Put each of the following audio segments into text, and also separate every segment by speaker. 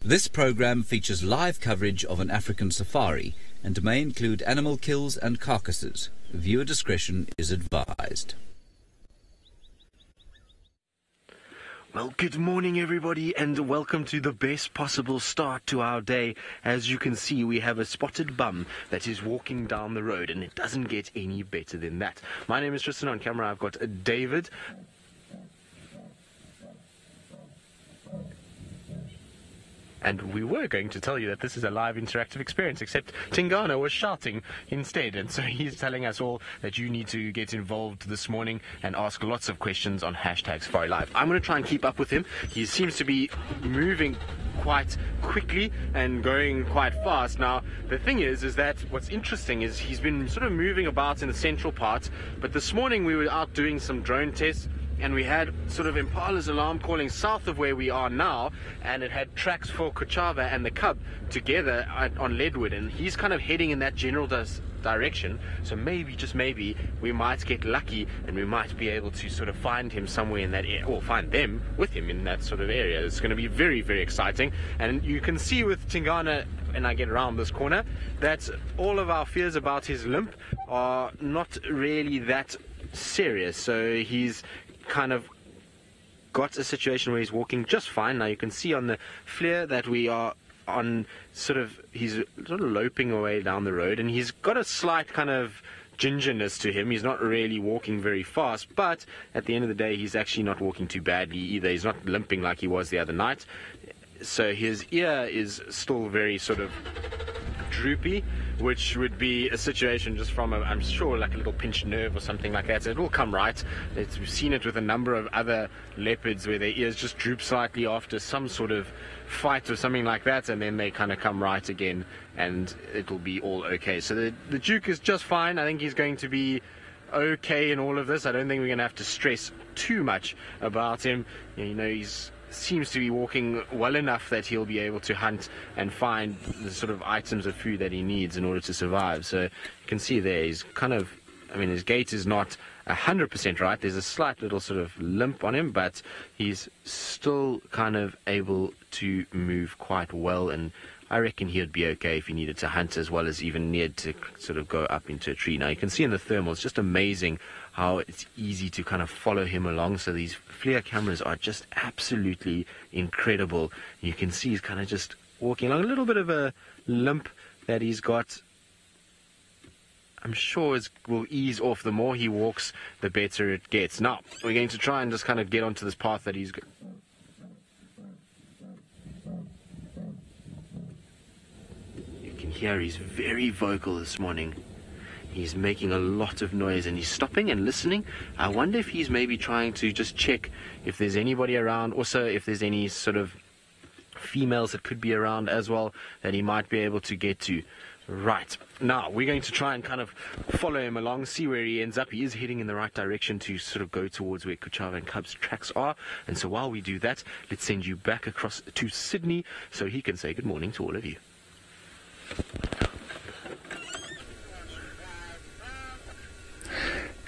Speaker 1: This program features live coverage of an African safari and may include animal kills and carcasses. Viewer discretion is advised.
Speaker 2: Well, good morning everybody and welcome to the best possible start to our day. As you can see, we have a spotted bum that is walking down the road and it doesn't get any better than that. My name is Tristan. On camera I've got David. And we were going to tell you that this is a live interactive experience, except Tingana was shouting instead. And so he's telling us all that you need to get involved this morning and ask lots of questions on #SafariLive. I'm going to try and keep up with him. He seems to be moving quite quickly and going quite fast. Now, the thing is that what's interesting is he's been sort of moving about in the central part. But this morning we were out doing some drone tests, and we had sort of Impala's alarm calling south of where we are now, and it had tracks for Kuchava and the cub together on Leadwood, and he's kind of heading in that general direction. So maybe, just maybe, we might get lucky and we might be able to sort of find him somewhere in that area, or find them with him in that sort of area. It's going to be very, very exciting. And you can see with Tingana, and I get around this corner, that all of our fears about his limp are not really that serious. So he's kind of got a situation where he's walking just fine. Now you can see on the flare that we are on he's sort of loping away down the road, and he's got a slight kind of gingerness to him. He's not really walking very fast, but at the end of the day he's actually not walking too badly either. He's not limping like he was the other night. So his ear is still very sort of droopy, which would be a situation just from I'm sure like a little pinched nerve or something like that. So it will come right. We've seen it with a number of other leopards where their ears just droop slightly after some sort of fight or something like that, and then they kind of come right again and it'll be all okay. So the Duke is just fine. I think he's going to be okay in all of this. I don't think we're going to have to stress too much about him. You know, he's seems to be walking well enough that he'll be able to hunt and find the sort of items of food that he needs in order to survive. So you can see there, he's kind of, I mean, his gait is not 100% right. There's a slight little sort of limp on him, but he's still kind of able to move quite well, and I reckon he would be okay if he needed to hunt as well as even need to sort of go up into a tree. Now you can see in the thermal, it's just amazing how it's easy to kind of follow him along. So these FLIR cameras are just absolutely incredible. You can see he's kind of just walking along, a little bit of a limp that he's got. I'm sure it will ease off. The more he walks, the better it gets. Now, we're going to try and just kind of get onto this path that he's got. You can hear he's very vocal this morning. He's making a lot of noise and he's stopping and listening. I wonder if he's maybe trying to just check if there's anybody around. Also, if there's any sort of females that could be around as well that he might be able to get to. Right, now we're going to try and kind of follow him along, see where he ends up. He is heading in the right direction to sort of go towards where Kuchava and Cub's tracks are. And so while we do that, let's send you back across to Sydney so he can say good morning to all of you.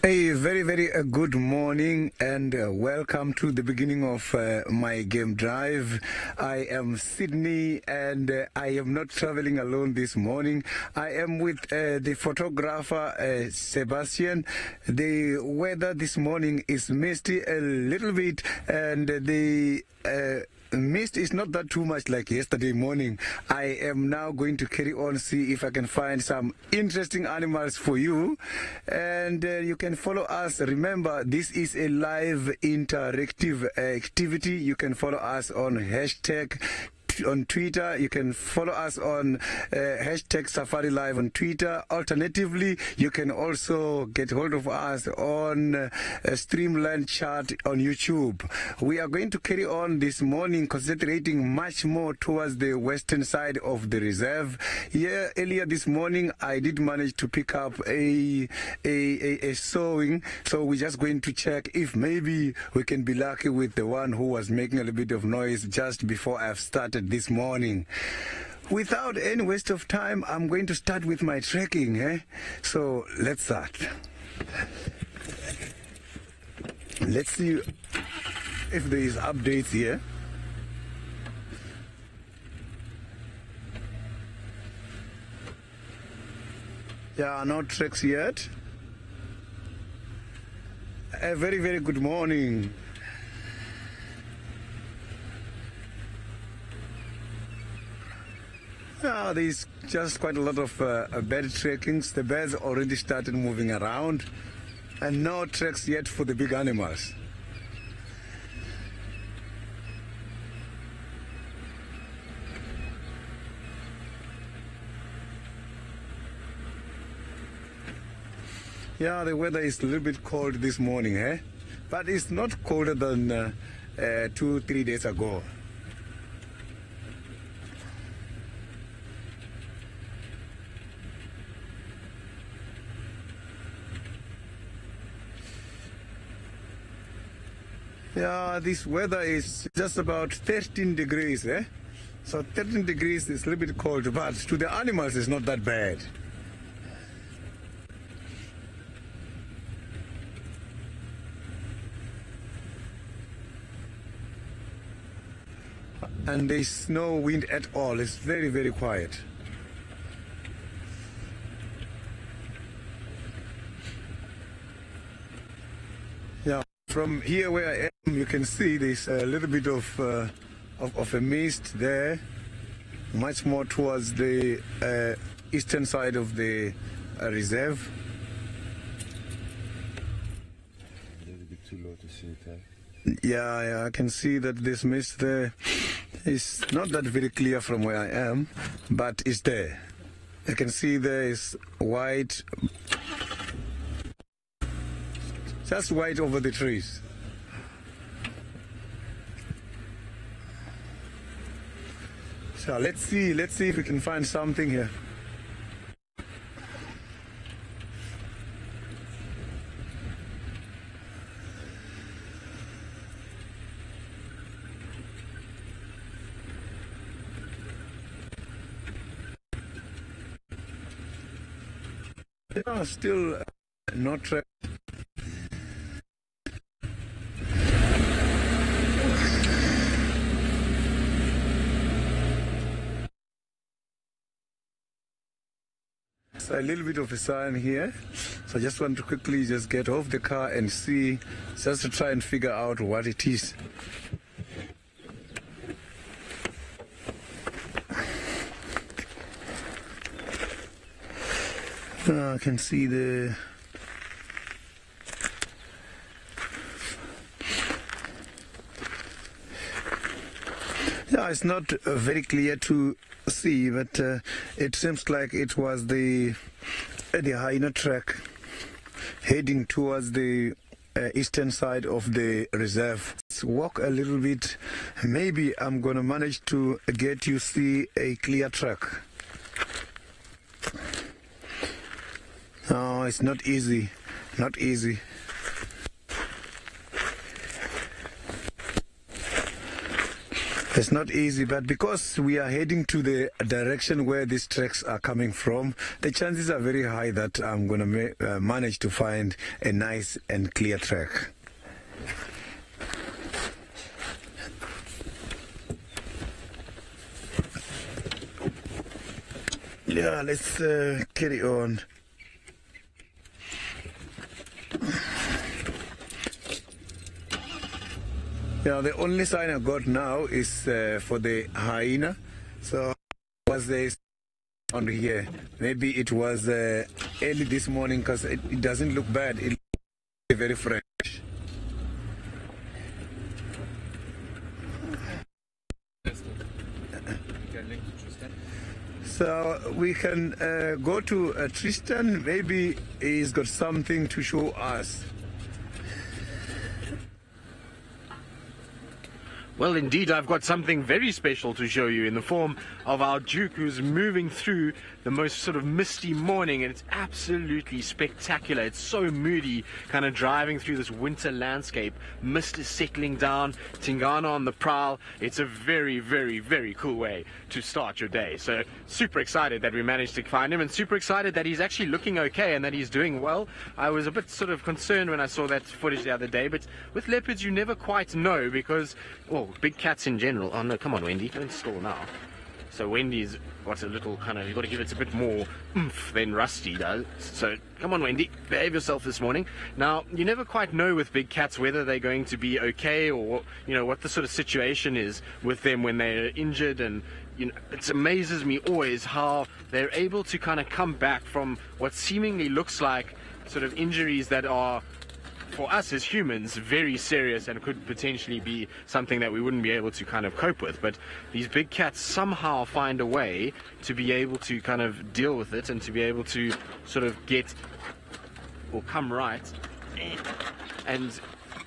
Speaker 3: A very, very good morning and welcome to the beginning of my game drive. I am Sydney and I am not traveling alone this morning. I am with the photographer Sebastian. The weather this morning is misty a little bit, and the mist is not that too much like yesterday morning. I am now going to carry on, see if I can find some interesting animals for you, and you can follow us. Remember, this is a live interactive activity. You can follow us on hashtag on Twitter. You can follow us on hashtag SafariLive on Twitter. Alternatively, you can also get hold of us on Streamline chat on YouTube. We are going to carry on this morning, concentrating much more towards the western side of the reserve. Yeah, earlier this morning, I did manage to pick up a sowing, so we're just going to check if maybe we can be lucky with the one who was making a little bit of noise just before I've started this morning. Without any waste of time, I'm going to start with my trekking. So let's start. Let's see if there is updates here. Yeah, no tracks yet. A very, very good morning. Yeah, there's just quite a lot of bird trackings. The birds already started moving around, and no tracks yet for the big animals. Yeah, the weather is a little bit cold this morning, eh? But it's not colder than 2-3 days ago. Yeah, this weather is just about 13 degrees, eh? So 13 degrees is a little bit cold, but to the animals it's not that bad. And there's no wind at all. It's very, very quiet. Yeah, from here where I am, you can see there's a little bit of a mist there, much more towards the eastern side of the reserve.
Speaker 4: A little bit too low to see it, eh?
Speaker 3: Yeah, I can see that this mist there is not that very clear from where I am, but it's there. You can see there is white, just white over the trees. So let's see if we can find something here. Yeah, still not track. So a little bit of a sign here. So I just want to quickly just get off the car and see, just to try and figure out what it is. I can see the it's not very clear to see, but it seems like it was the hyena track heading towards the eastern side of the reserve. Let's walk a little bit. Maybe I'm gonna manage to get you see a clear track. No, it's not easy. Not easy. It's not easy, but because we are heading to the direction where these tracks are coming from, the chances are very high that I'm going to manage to find a nice and clear track. Yeah, let's carry on. Yeah, the only sign I got now is for the hyena. So was there on here? Maybe it was early this morning, because it doesn't look bad. It looks very fresh. So we can go to Tristan. Maybe he's got something to show us.
Speaker 2: Well, indeed, I've got something very special to show you in the form of our Duke, who's moving through the most sort of misty morning, and it's absolutely spectacular. It's so moody, kind of driving through this winter landscape. Mist is settling down, Tingana on the prowl. It's a very, very, very cool way to start your day. So super excited that we managed to find him, and super excited that he's actually looking okay and that he's doing well. I was a bit sort of concerned when I saw that footage the other day, but with leopards you never quite know, because, well, big cats in general. Oh no, come on Wendy, don't stall now. So Wendy's got a little kind of, you've got to give it a bit more oomph than Rusty does. So come on, Wendy, behave yourself this morning. Now, you never quite know with big cats whether they're going to be okay, or, you know, what the sort of situation is with them when they're injured. And, you know, it amazes me always how they're able to kind of come back from what seemingly looks like sort of injuries that are, for us as humans, very serious and could potentially be something that we wouldn't be able to kind of cope with. But these big cats somehow find a way to be able to kind of deal with it and to be able to sort of get or come right and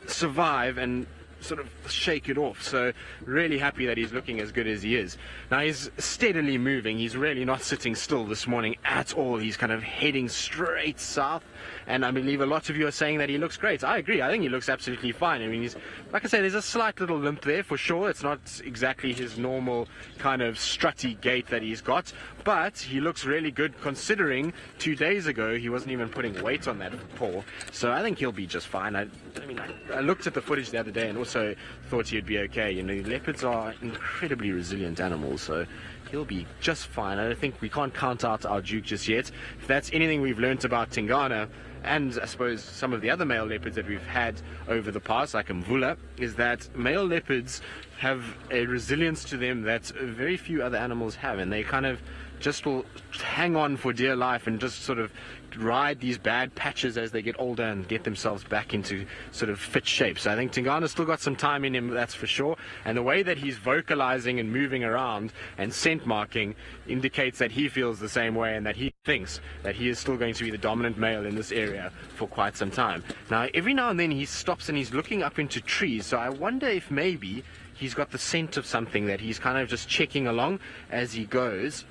Speaker 2: survive and sort of shake it off. So really happy that he's looking as good as he is. Now he's steadily moving. He's really not sitting still this morning at all. He's kind of heading straight south, and I believe a lot of you are saying that he looks great. I agree. I think he looks absolutely fine. I mean, he's, like I say, there's a slight little limp there for sure. It's not exactly his normal kind of strutty gait that he's got, but he looks really good considering 2 days ago he wasn't even putting weight on that paw. So I think he'll be just fine. I looked at the footage the other day and also thought he'd be okay. You know, leopards are incredibly resilient animals, so he'll be just fine. I don't think we can't count out our Duke just yet. If that's anything we've learnt about Tingana, and I suppose some of the other male leopards that we've had over the past, like Mvula, is that male leopards have a resilience to them that very few other animals have, and they kind of just will hang on for dear life and just sort of ride these bad patches as they get older and get themselves back into sort of fit shape. So I think Tingana's still got some time in him, that's for sure. And the way that he's vocalizing and moving around and scent marking indicates that he feels the same way and that he thinks that he is still going to be the dominant male in this area for quite some time. Now, every now and then he stops and he's looking up into trees. So I wonder if maybe he's got the scent of something that he's kind of just checking along as he goes.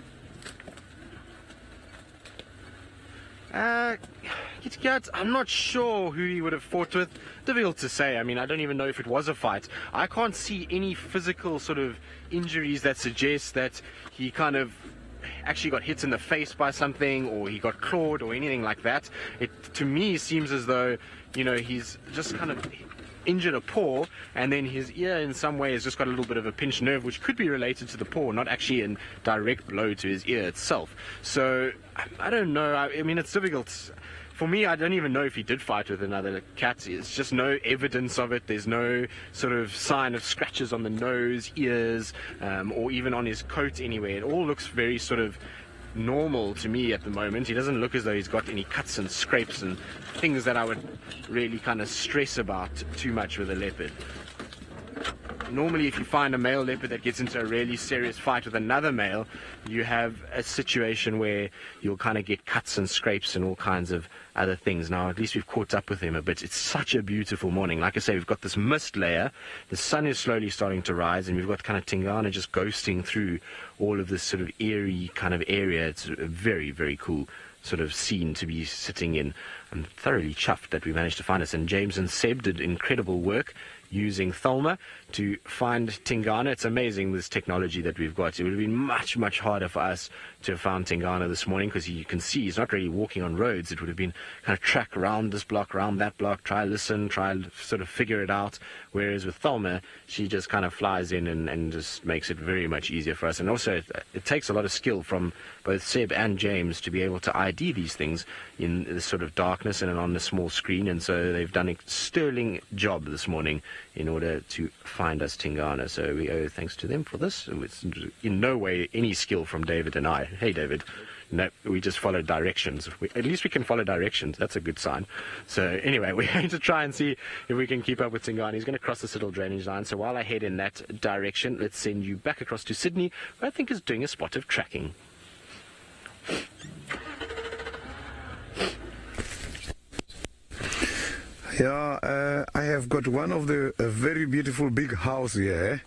Speaker 2: I'm not sure who he would have fought with. Difficult to say. I mean, I don't even know if it was a fight. I can't see any physical sort of injuries that suggest that he kind of actually got hit in the face by something, or he got clawed or anything like that. It, to me, seems as though, you know, he's just kind of injured a paw, and then his ear in some way has just got a little bit of a pinched nerve, which could be related to the paw, not actually a direct blow to his ear itself. So I don't know. I mean, it's difficult. For me, I don't even know if he did fight with another cat. There's just no evidence of it. There's no sort of sign of scratches on the nose, ears, or even on his coat anywhere. It all looks very sort of normal to me at the moment. He doesn't look as though he's got any cuts and scrapes and things that I would really kind of stress about too much with a leopard. Normally, if you find a male leopard that gets into a really serious fight with another male, you have a situation where you'll kind of get cuts and scrapes and all kinds of other things. Now, at least we've caught up with him a bit. It's such a beautiful morning. Like I say, we've got this mist layer. The sun is slowly starting to rise, and we've got kind of Tingana just ghosting through all of this sort of eerie kind of area. It's a very, very cool sort of scene to be sitting in. I'm thoroughly chuffed that we managed to find us. And James and Seb did incredible work using Thelma to find Tingana. It's amazing, this technology that we've got. It would have been much, much harder for us to have found Tingana this morning, because you can see he's not really walking on roads. It would have been kind of track around this block, around that block, try listen, try sort of figure it out. Whereas with Thelma, she just kind of flies in and just makes it very much easier for us. And also it takes a lot of skill from both Seb and James to be able to ID these things in this sort of darkness and on a small screen. And so they've done a sterling job this morning in order to find us Tingana. So we owe thanks to them for this. It's in no way any skill from David and I. Hey, David. No, we just followed directions. At least we can follow directions. That's a good sign. So anyway, we're going to try and see if we can keep up with Tingana. He's going to cross this little drainage line. So while I head in that direction, let's send you back across to Sydney, who I think is doing a spot of tracking.
Speaker 3: Yeah, I have got one of the very beautiful big house here.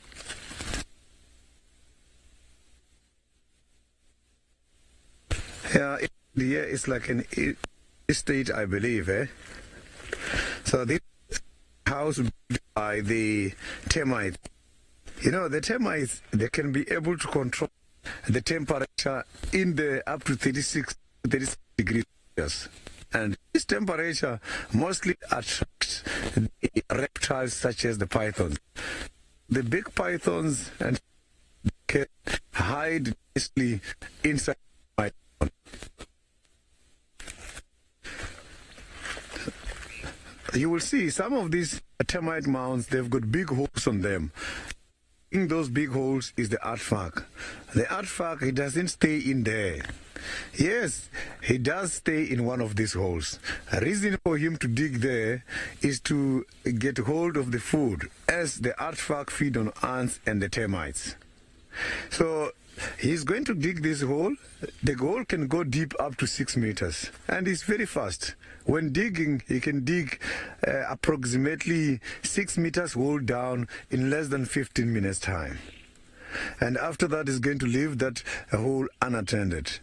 Speaker 3: Yeah, here is like an estate, I believe. So this house built by the termites. You know, the termites, they can be able to control the temperature in the up to 36 degrees Celsius. And this temperature mostly attracts the reptiles such as the pythons. The big pythons and can hide nicely inside my mound. You will see some of these termite mounds, they've got big holes on them. In those big holes is the artifact. The artifact, it doesn't stay in there. Yes, he does stay in one of these holes. A reason for him to dig there is to get hold of the food, as the artifact feed on ants and the termites. So he's going to dig this hole. The hole can go deep up to 6 meters, and it's very fast. When digging, he can dig approximately 6 meters hole down in less than 15 minutes time. And after that, he's going to leave that hole unattended.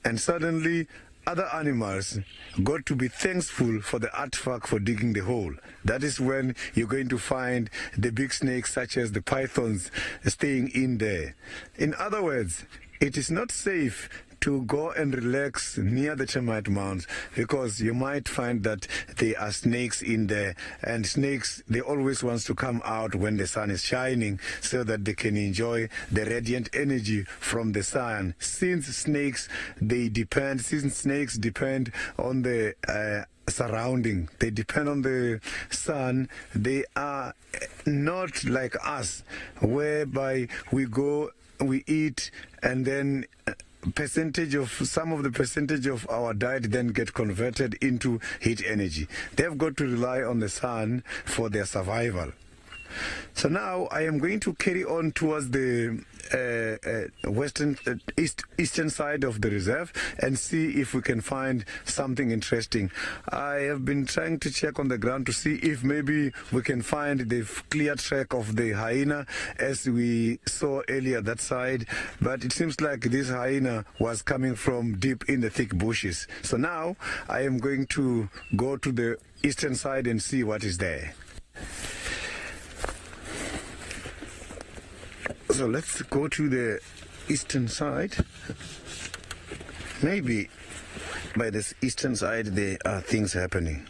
Speaker 3: And suddenly, other animals got to be thankful for the artifact for digging the hole. That is when you're going to find the big snakes, such as the pythons, staying in there. In other words, it is not safe to go and relax near the termite mounds, because you might find that there are snakes in there, and snakes, they always want to come out when the sun is shining so that they can enjoy the radiant energy from the sun. Since snakes depend on the surrounding, they depend on the sun. They are not like us, whereby we go, we eat, and then some of the percentage of our diet then get converted into heat energy. They've got to rely on the sun for their survival. So now I am going to carry on towards the eastern side of the reserve and see if we can find something interesting. I have been trying to check on the ground to see if maybe we can find the clear track of the hyena, as we saw earlier that side, but it seems like this hyena was coming from deep in the thick bushes. So now I am going to go to the eastern side and see what is there. So let's go to the eastern side. Maybe by this eastern side there are things happening.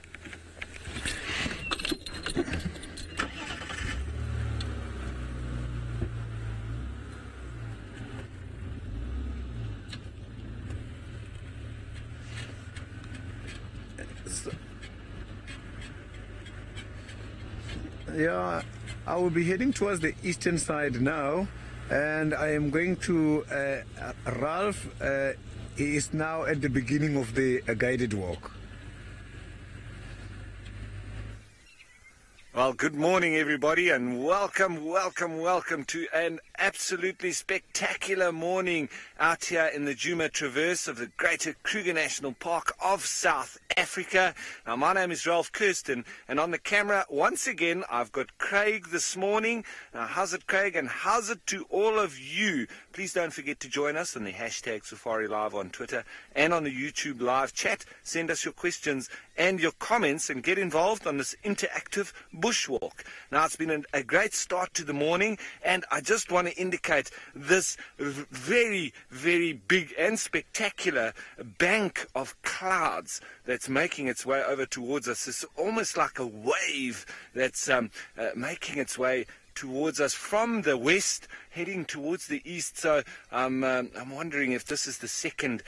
Speaker 3: Yeah, I will be heading towards the eastern side now, and I am going to Ralph. He is now at the beginning of the guided walk.
Speaker 5: Well, good morning, everybody, and welcome to an absolutely spectacular morning out here in the Djuma Traverse of the Greater Kruger National Park of South Africa. Now, my name is Ralph Kirsten, and on the camera, once again, I've got Craig this morning. Now, how's it, Craig, and how's it to all of you? Please don't forget to join us on the hashtag SafariLive on Twitter and on the YouTube live chat. Send us your questions and your comments and get involved on this interactive bushwalk. Now, it's been a great start to the morning, and I just want to indicate this very, very big and spectacular bank of clouds that's making its way over towards us. It's almost like a wave that's making its way towards us from the west, heading towards the east. So I'm wondering if this is the second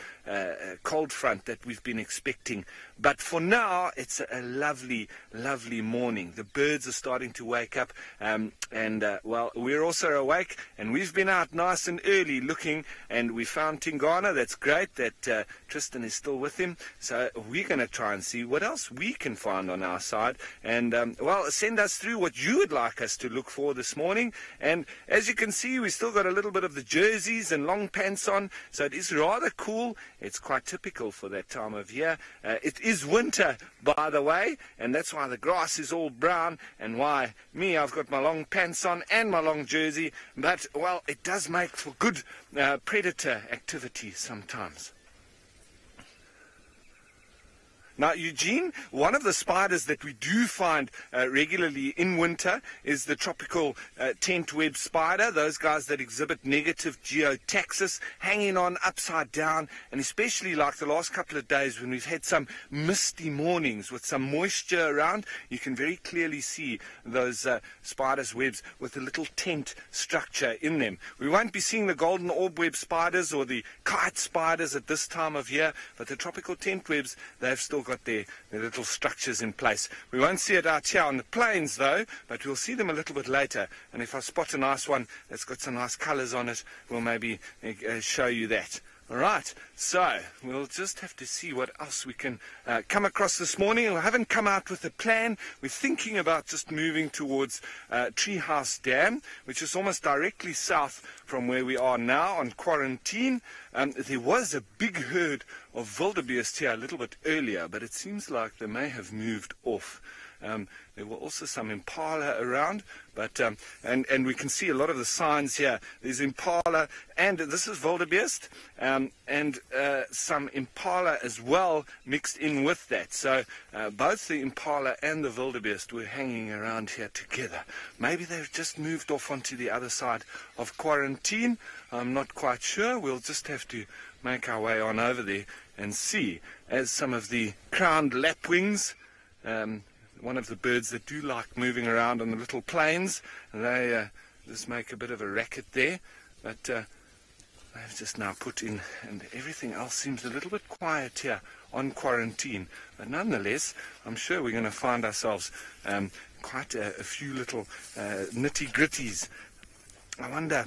Speaker 5: cold front that we've been expecting. But for now, it's a lovely, lovely morning. The birds are starting to wake up, well, we're also awake, and we've been out nice and early looking, and we found Tingana. That's great that Tristan is still with him. So we're going to try and see what else we can find on our side. And, well, send us through what you would like us to look for this morning. And as you can see, we still got a little bit of the jerseys and long pants on, so it is rather cool. It's quite typical for that time of year. It is winter, by the way, and that's why the grass is all brown, and why me, I've got my long pants on and my long jersey. But, well, it does make for good predator activity sometimes. Now, Eugene, one of the spiders that we do find regularly in winter is the tropical tent web spider, those guys that exhibit negative geotaxis, hanging on upside down, and especially like the last couple of days when we've had some misty mornings with some moisture around, you can very clearly see those spiders' webs with a little tent structure in them. We won't be seeing the golden orb web spiders or the kite spiders at this time of year, but the tropical tent webs, they've still got their little structures in place. We won't see it out here on the plains though, but we'll see them a little bit later, and if I spot a nice one that's got some nice colours on it, we'll maybe show you that. Alright, so we'll just have to see what else we can come across this morning. We haven't come out with a plan. We're thinking about just moving towards Treehouse Dam, which is almost directly south from where we are now on quarantine. There was a big herd of wildebeest here a little bit earlier, but it seems like they may have moved off. There were also some impala around, but and we can see a lot of the signs here. There's impala, and this is wildebeest, and some impala as well mixed in with that. So both the impala and the wildebeest were hanging around here together. Maybe they've just moved off onto the other side of quarantine. I'm not quite sure. We'll just have to make our way on over there and see. As some of the crowned lapwings, one of the birds that do like moving around on the little plains, they just make a bit of a racket there, but they've just now put in, and everything else seems a little bit quiet here on quarantine. But nonetheless, I'm sure we're going to find ourselves quite a few little nitty-gritties. I wonder,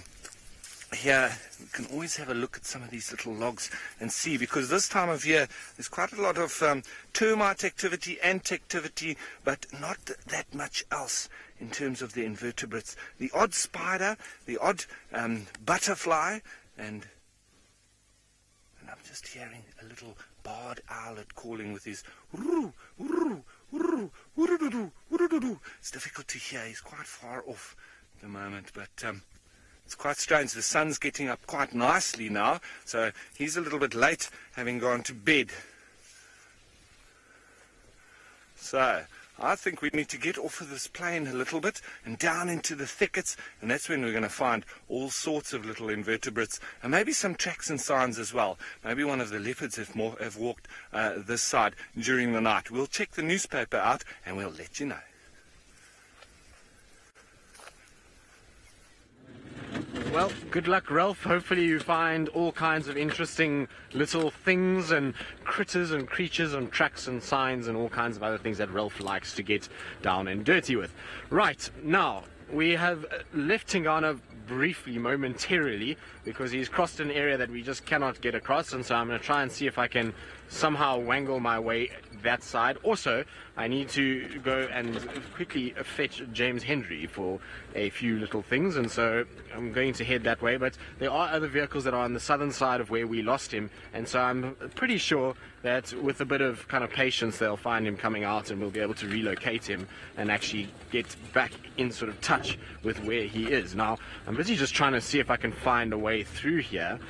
Speaker 5: here we can always have a look at some of these little logs and see, because this time of year there's quite a lot of termite activity, ant activity, but not that much else in terms of the invertebrates. The odd spider, the odd butterfly, and I'm just hearing a little barred owlet calling with his wurru, wurru, wurru, wurru, wurru. It's difficult to hear, he's quite far off at the moment, but it's quite strange. The sun's getting up quite nicely now, so he's a little bit late, having gone to bed. So I think we need to get off of this plain a little bit and down into the thickets, and that's when we're going to find all sorts of little invertebrates, and maybe some tracks and signs as well. Maybe one of the leopards have walked this side during the night. We'll check the newspaper out and we'll let you know.
Speaker 2: Well, good luck, Ralph. Hopefully you find all kinds of interesting little things and critters and creatures and tracks and signs and all kinds of other things that Ralph likes to get down and dirty with. Right, now, we have left Tingana briefly, momentarily, because he's crossed an area that we just cannot get across, and so I'm going to try and see if I can somehow wangle my way that side. Also, I need to go and quickly fetch James Hendry for a few little things, and so I'm going to head that way. But there are other vehicles that are on the southern side of where we lost him, and so I'm pretty sure that with a bit of kind of patience they'll find him coming out, and we'll be able to relocate him and actually get back in sort of touch with where he is. Now, I'm busy just trying to see if I can find a way through here.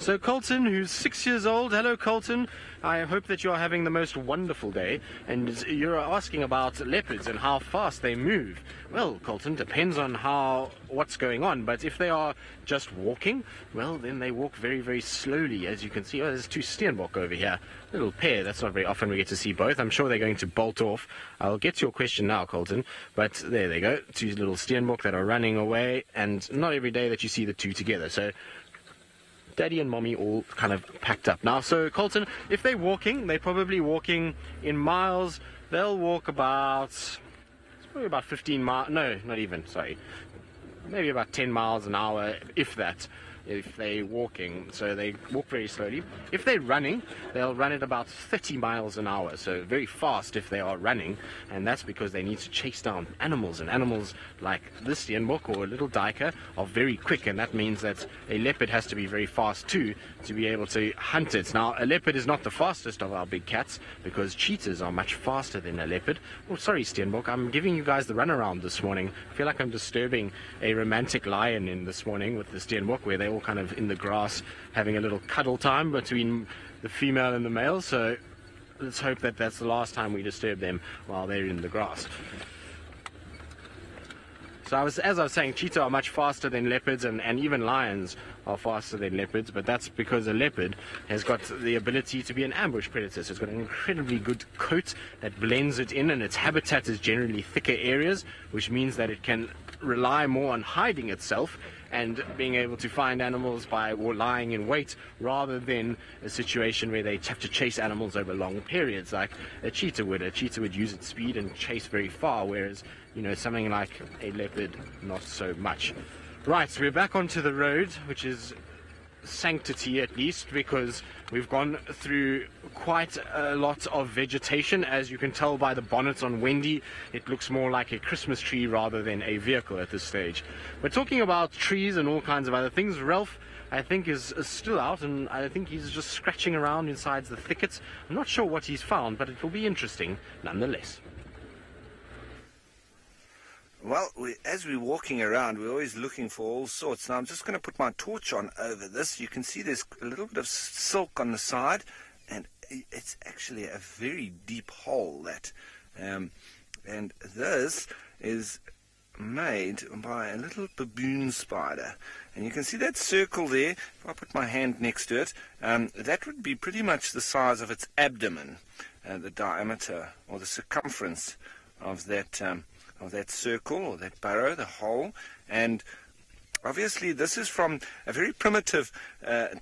Speaker 2: So Colton, who's 6 years old, hello Colton, I hope that you are having the most wonderful day, and you're asking about leopards and how fast they move. Well, Colton, depends on what's going on, but if they are just walking, well, then they walk very, very slowly, as you can see. Oh, there's two steenbok over here, little pair. That's not very often we get to see both. I'm sure they're going to bolt off. I'll get to your question now, Colton, but there they go, two little steenbok that are running away, and not every day that you see the two together. So Daddy and Mommy all kind of packed up. Now, so Colton, if they're walking, they're probably walking in miles. They'll walk about, it's probably about 15 miles, no, not even, sorry, maybe about 10 miles an hour, if that, if they're walking. So they walk very slowly. If they're running, they'll run at about 30 miles an hour, so very fast if they are running, and that's because they need to chase down animals, and animals like this steenbok or a little duiker are very quick, and that means that a leopard has to be very fast too to be able to hunt it. Now, a leopard is not the fastest of our big cats, because cheetahs are much faster than a leopard. Oh, sorry steenbok, I'm giving you guys the runaround this morning. I feel like I'm disturbing a romantic lion in this morning with the steenbok, where they all all kind of in the grass having a little cuddle time between the female and the male. So let's hope that that's the last time we disturb them while they're in the grass. So as I was saying, cheetah are much faster than leopards, and even lions are faster than leopards, but that's because a leopard has got the ability to be an ambush predator. So it's got an incredibly good coat that blends it in, and its habitat is generally thicker areas, which means that it can rely more on hiding itself and being able to find animals by lying in wait, rather than a situation where they have to chase animals over long periods like a cheetah would. A cheetah would use its speed and chase very far, whereas, you know, something like a leopard, not so much. Right, so we're back onto the road, which is sanctity at least, because we've gone through quite a lot of vegetation. As you can tell by the bonnet on Wendy, it looks more like a Christmas tree rather than a vehicle at this stage. We're talking about trees and all kinds of other things. Ralph, I think, is still out, and I think he's just scratching around inside the thickets. I'm not sure what he's found, but it will be interesting nonetheless.
Speaker 5: Well, as we're walking around, we're always looking for all sorts. Now, I'm just going to put my torch on over this. You can see there's a little bit of silk on the side, and it's actually a very deep hole, that. And this is made by a little baboon spider. And you can see that circle there. If I put my hand next to it, that would be pretty much the size of its abdomen, the diameter or the circumference of that circle or that burrow, the hole. And obviously this is from a very primitive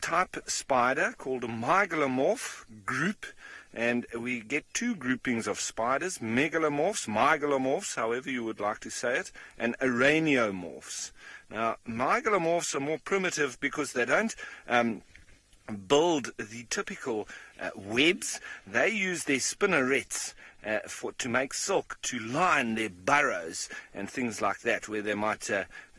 Speaker 5: type spider called a megalomorph group, and we get two groupings of spiders: megalomorphs, however you would like to say it, and araneomorphs. Now, megalomorphs are more primitive because they don't build the typical webs. They use their spinnerets to make silk, to line their burrows and things like that, where they might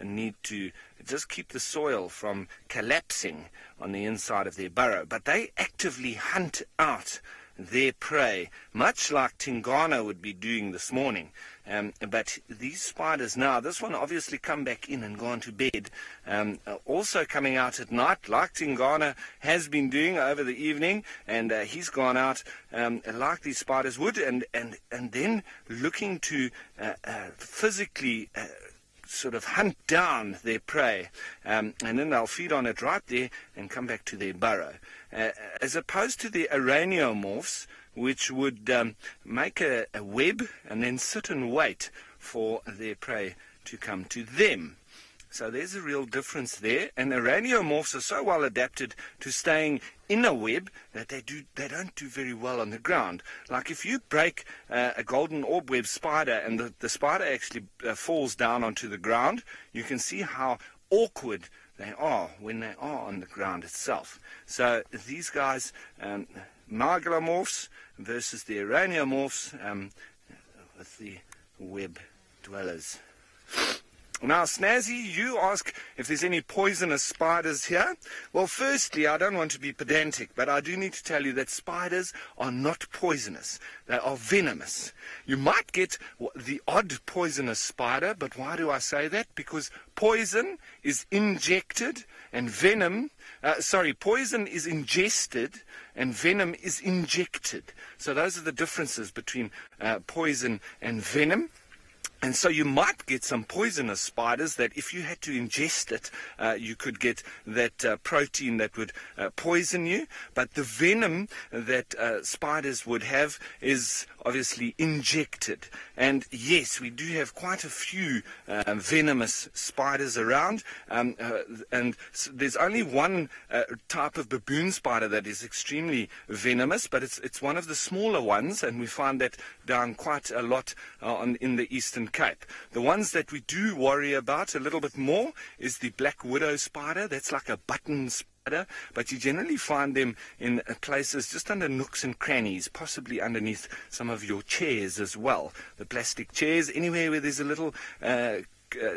Speaker 5: need to just keep the soil from collapsing on the inside of their burrow. But they actively hunt out their prey, much like Tingana would be doing this morning. But these spiders now, this one obviously come back in and gone to bed, also coming out at night, like Tingana has been doing over the evening, and he's gone out like these spiders would, and then looking to physically sort of hunt down their prey, and then they'll feed on it right there and come back to their burrow. As opposed to the araneomorphs, which would make a web and then sit and wait for their prey to come to them. So there's a real difference there, and araneomorphs are so well adapted to staying in a web that they don't do very well on the ground. Like if you break a golden orb web spider and the spider actually falls down onto the ground, you can see how awkward they are when they are on the ground itself. So these guys, megalomorphs versus the araneomorphs, with the web dwellers. Now, Snazzy, you ask if there's any poisonous spiders here. Well, firstly, I don't want to be pedantic, but I do need to tell you that spiders are not poisonous. They are venomous. You might get the odd poisonous spider, but why do I say that? Because poison is injected and poison is ingested and venom is injected. So those are the differences between poison and venom. And so you might get some poisonous spiders that if you had to ingest it, you could get that protein that would poison you. But the venom that spiders would have is obviously injected. And yes, we do have quite a few venomous spiders around. And there's only one type of baboon spider that is extremely venomous, but it's one of the smaller ones, and we find that down quite a lot in the Eastern Cape. The ones that we do worry about a little bit more is the black widow spider. That's like a button spider, but you generally find them in places just under nooks and crannies, possibly underneath some of your chairs as well. The plastic chairs, anywhere where there's a little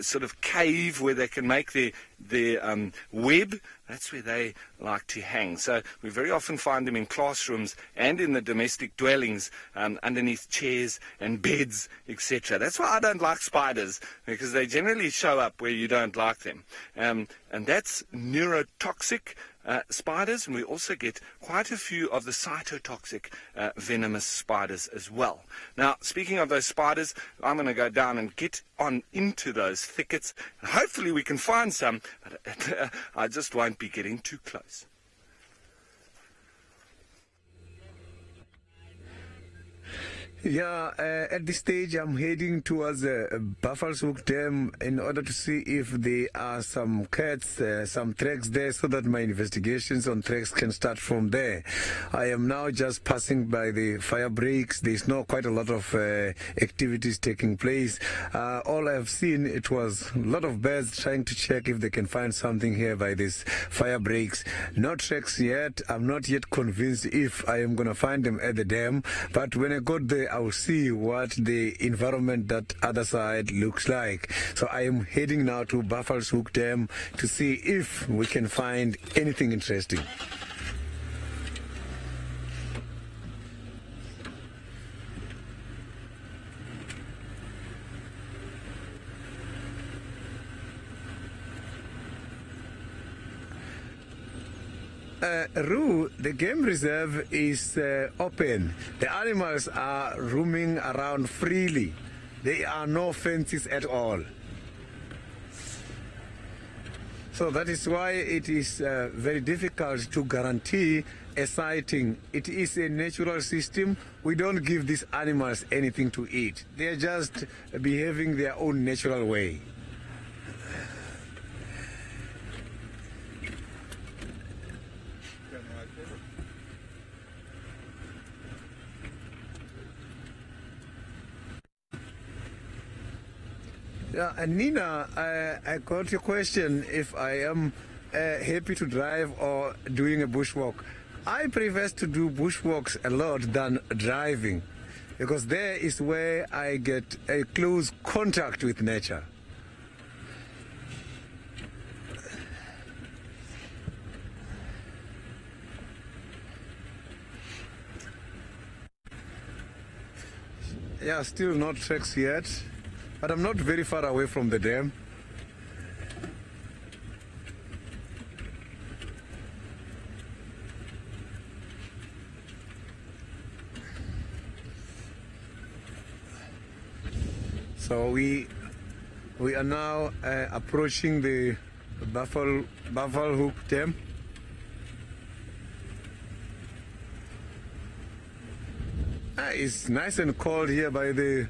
Speaker 5: sort of cave where they can make their their web. That's where they like to hang. So we very often find them in classrooms and in the domestic dwellings, underneath chairs and beds, etc. That's why I don't like spiders, because they generally show up where you don't like them. And that's neurotoxic spiders, and we also get quite a few of the cytotoxic venomous spiders as well. Now, speaking of those spiders, I'm going to go down and get on into those thickets. Hopefully we can find some, but I just won't be getting too close.
Speaker 3: Yeah, at this stage I'm heading towards Buffalo's Hook Dam in order to see if there are some cats, some tracks there, so that my investigations on tracks can start from there. I am now just passing by the fire breaks. There's not quite a lot of activities taking place. All I've seen, it was a lot of birds trying to check if they can find something here by these fire breaks. No tracks yet. I'm not yet convinced if I am going to find them at the dam, but when I got there, I'll see what the environment that other side looks like. So I am heading now to Buffalo's Hook Dam to see if we can find anything interesting. Roo, the game reserve is open. The animals are roaming around freely. There are no fences at all. So that is why it is very difficult to guarantee a sighting. It is a natural system. We don't give these animals anything to eat. They are just behaving their own natural way. Yeah, and Nina, I got your question if I am happy to drive or doing a bushwalk. I prefer to do bushwalks a lot than driving, because there is where I get a close contact with nature. Yeah, still not tracks yet. But I'm not very far away from the dam. So we are now approaching the Buffalo Hook Dam. It's nice and cold here by the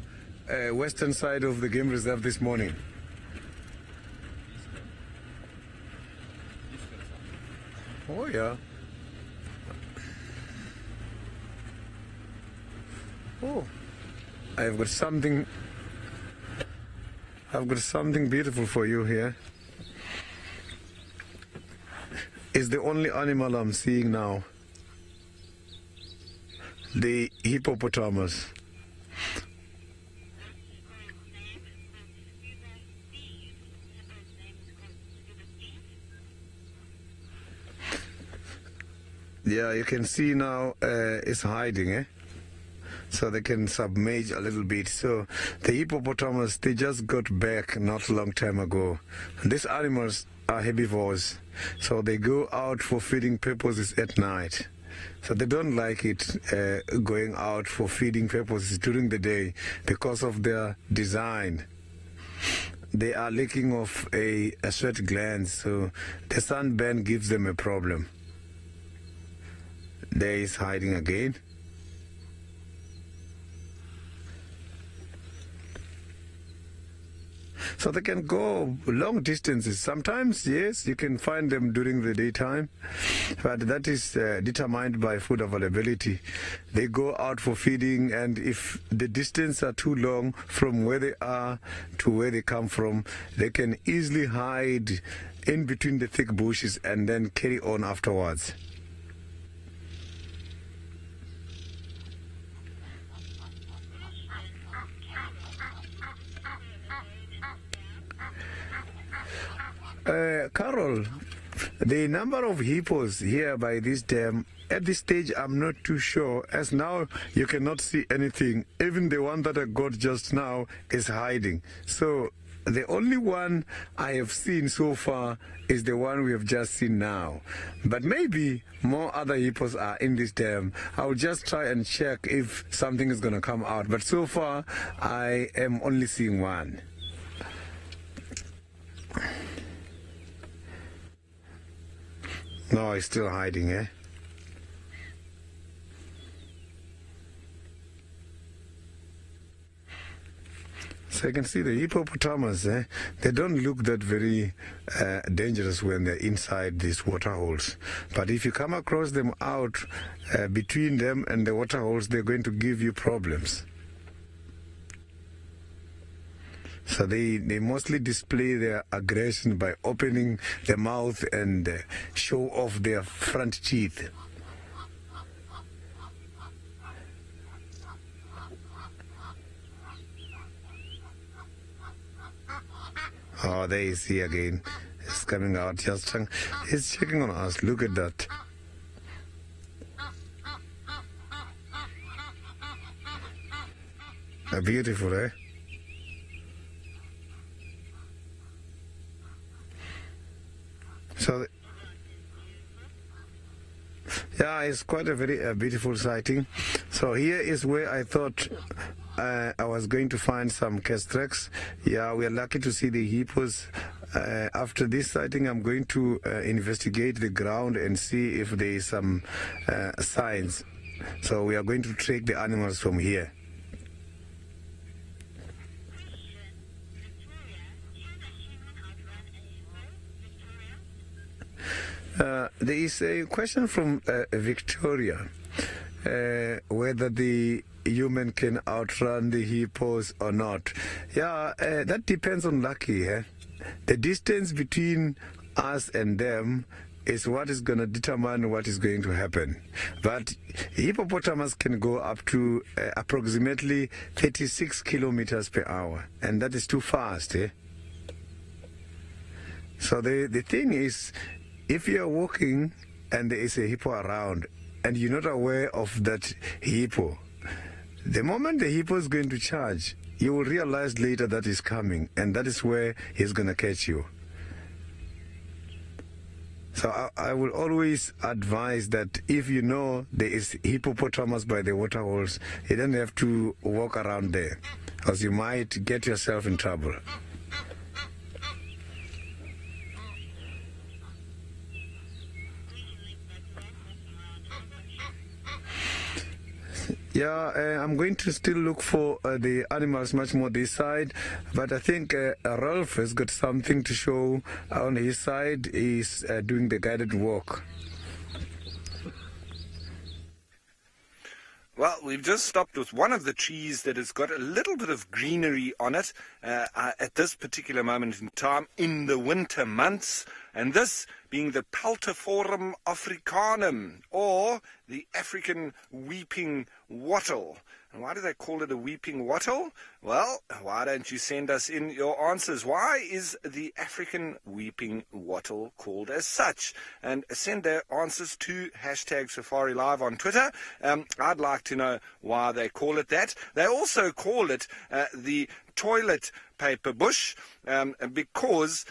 Speaker 3: western side of the game reserve this morning. Oh yeah. Oh, I've got something beautiful for you here. It's the only animal I'm seeing now. The hippopotamus. Yeah, you can see now it's hiding, so they can submerge a little bit. So the hippopotamus, they just got back not a long time ago. These animals are herbivores, so they go out for feeding purposes at night. So they don't like it going out for feeding purposes during the day because of their design. They are leaking off a sweat gland, so the sunburn gives them a problem. There is hiding again. So they can go long distances. Sometimes, yes, you can find them during the daytime, but that is determined by food availability. They go out for feeding, and if the distance are too long from where they are to where they come from, they can easily hide in between the thick bushes and then carry on afterwards. Carol, the number of hippos here by this dam, at this stage, I'm not too sure, as now you cannot see anything. Even the one that I got just now is hiding. So the only one I have seen so far is the one we have just seen now. But maybe more other hippos are in this dam. I'll just try and check if something is going to come out. But so far, I am only seeing one. No, it's still hiding, eh? So you can see the hippopotamus, they don't look that very dangerous when they're inside these water holes. But if you come across them out between them and the water holes, they're going to give you problems. So they mostly display their aggression by opening their mouth and show off their front teeth. Oh, there is he again. It's coming out. He's checking on us. Look at that. Beautiful, eh? So, yeah, it's quite a very beautiful sighting. So here is where I thought I was going to find some castrax. Yeah, we are lucky to see the hippos. After this sighting, I'm going to investigate the ground and see if there is some signs. So we are going to track the animals from here. There is a question from Victoria, whether the human can outrun the hippos or not. Yeah, that depends on lucky. The distance between us and them is what is going to determine what is going to happen. But hippopotamus can go up to approximately 36 kilometers per hour, and that is too fast. So the thing is, if you are walking and there is a hippo around and you're not aware of that hippo, the moment the hippo is going to charge, you will realize later that he's coming, and that is where he's going to catch you. So I will always advise that if you know there is hippopotamus by the water holes, you don't have to walk around there, because you might get yourself in trouble. Yeah, I'm going to still look for the animals much more this side, but I think Rolf has got something to show on his side. He's doing the guided walk.
Speaker 5: Well, we've just stopped with one of the trees that has got a little bit of greenery on it at this particular moment in time in the winter months, and this being the Peltiforum africanum, or the African weeping wattle. And why do they call it a weeping wattle? Well, why don't you send us in your answers? Why is the African weeping wattle called as such? And send their answers to #SafariLive on Twitter. I'd like to know why they call it that. They also call it the toilet paper bush because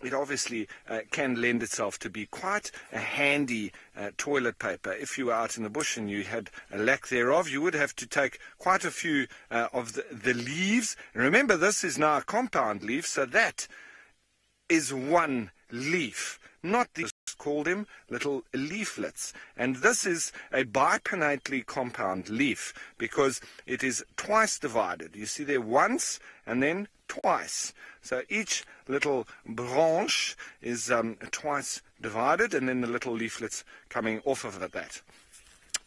Speaker 5: it obviously can lend itself to be quite a handy toilet paper. If you were out in the bush and you had a lack thereof, you would have to take quite a few of the leaves. And remember, this is now a compound leaf, so that is one leaf, not the call them little leaflets. And this is a bipinnately compound leaf because it is twice divided. You see there once and then twice. So each little branch is twice divided, and then the little leaflets coming off of that.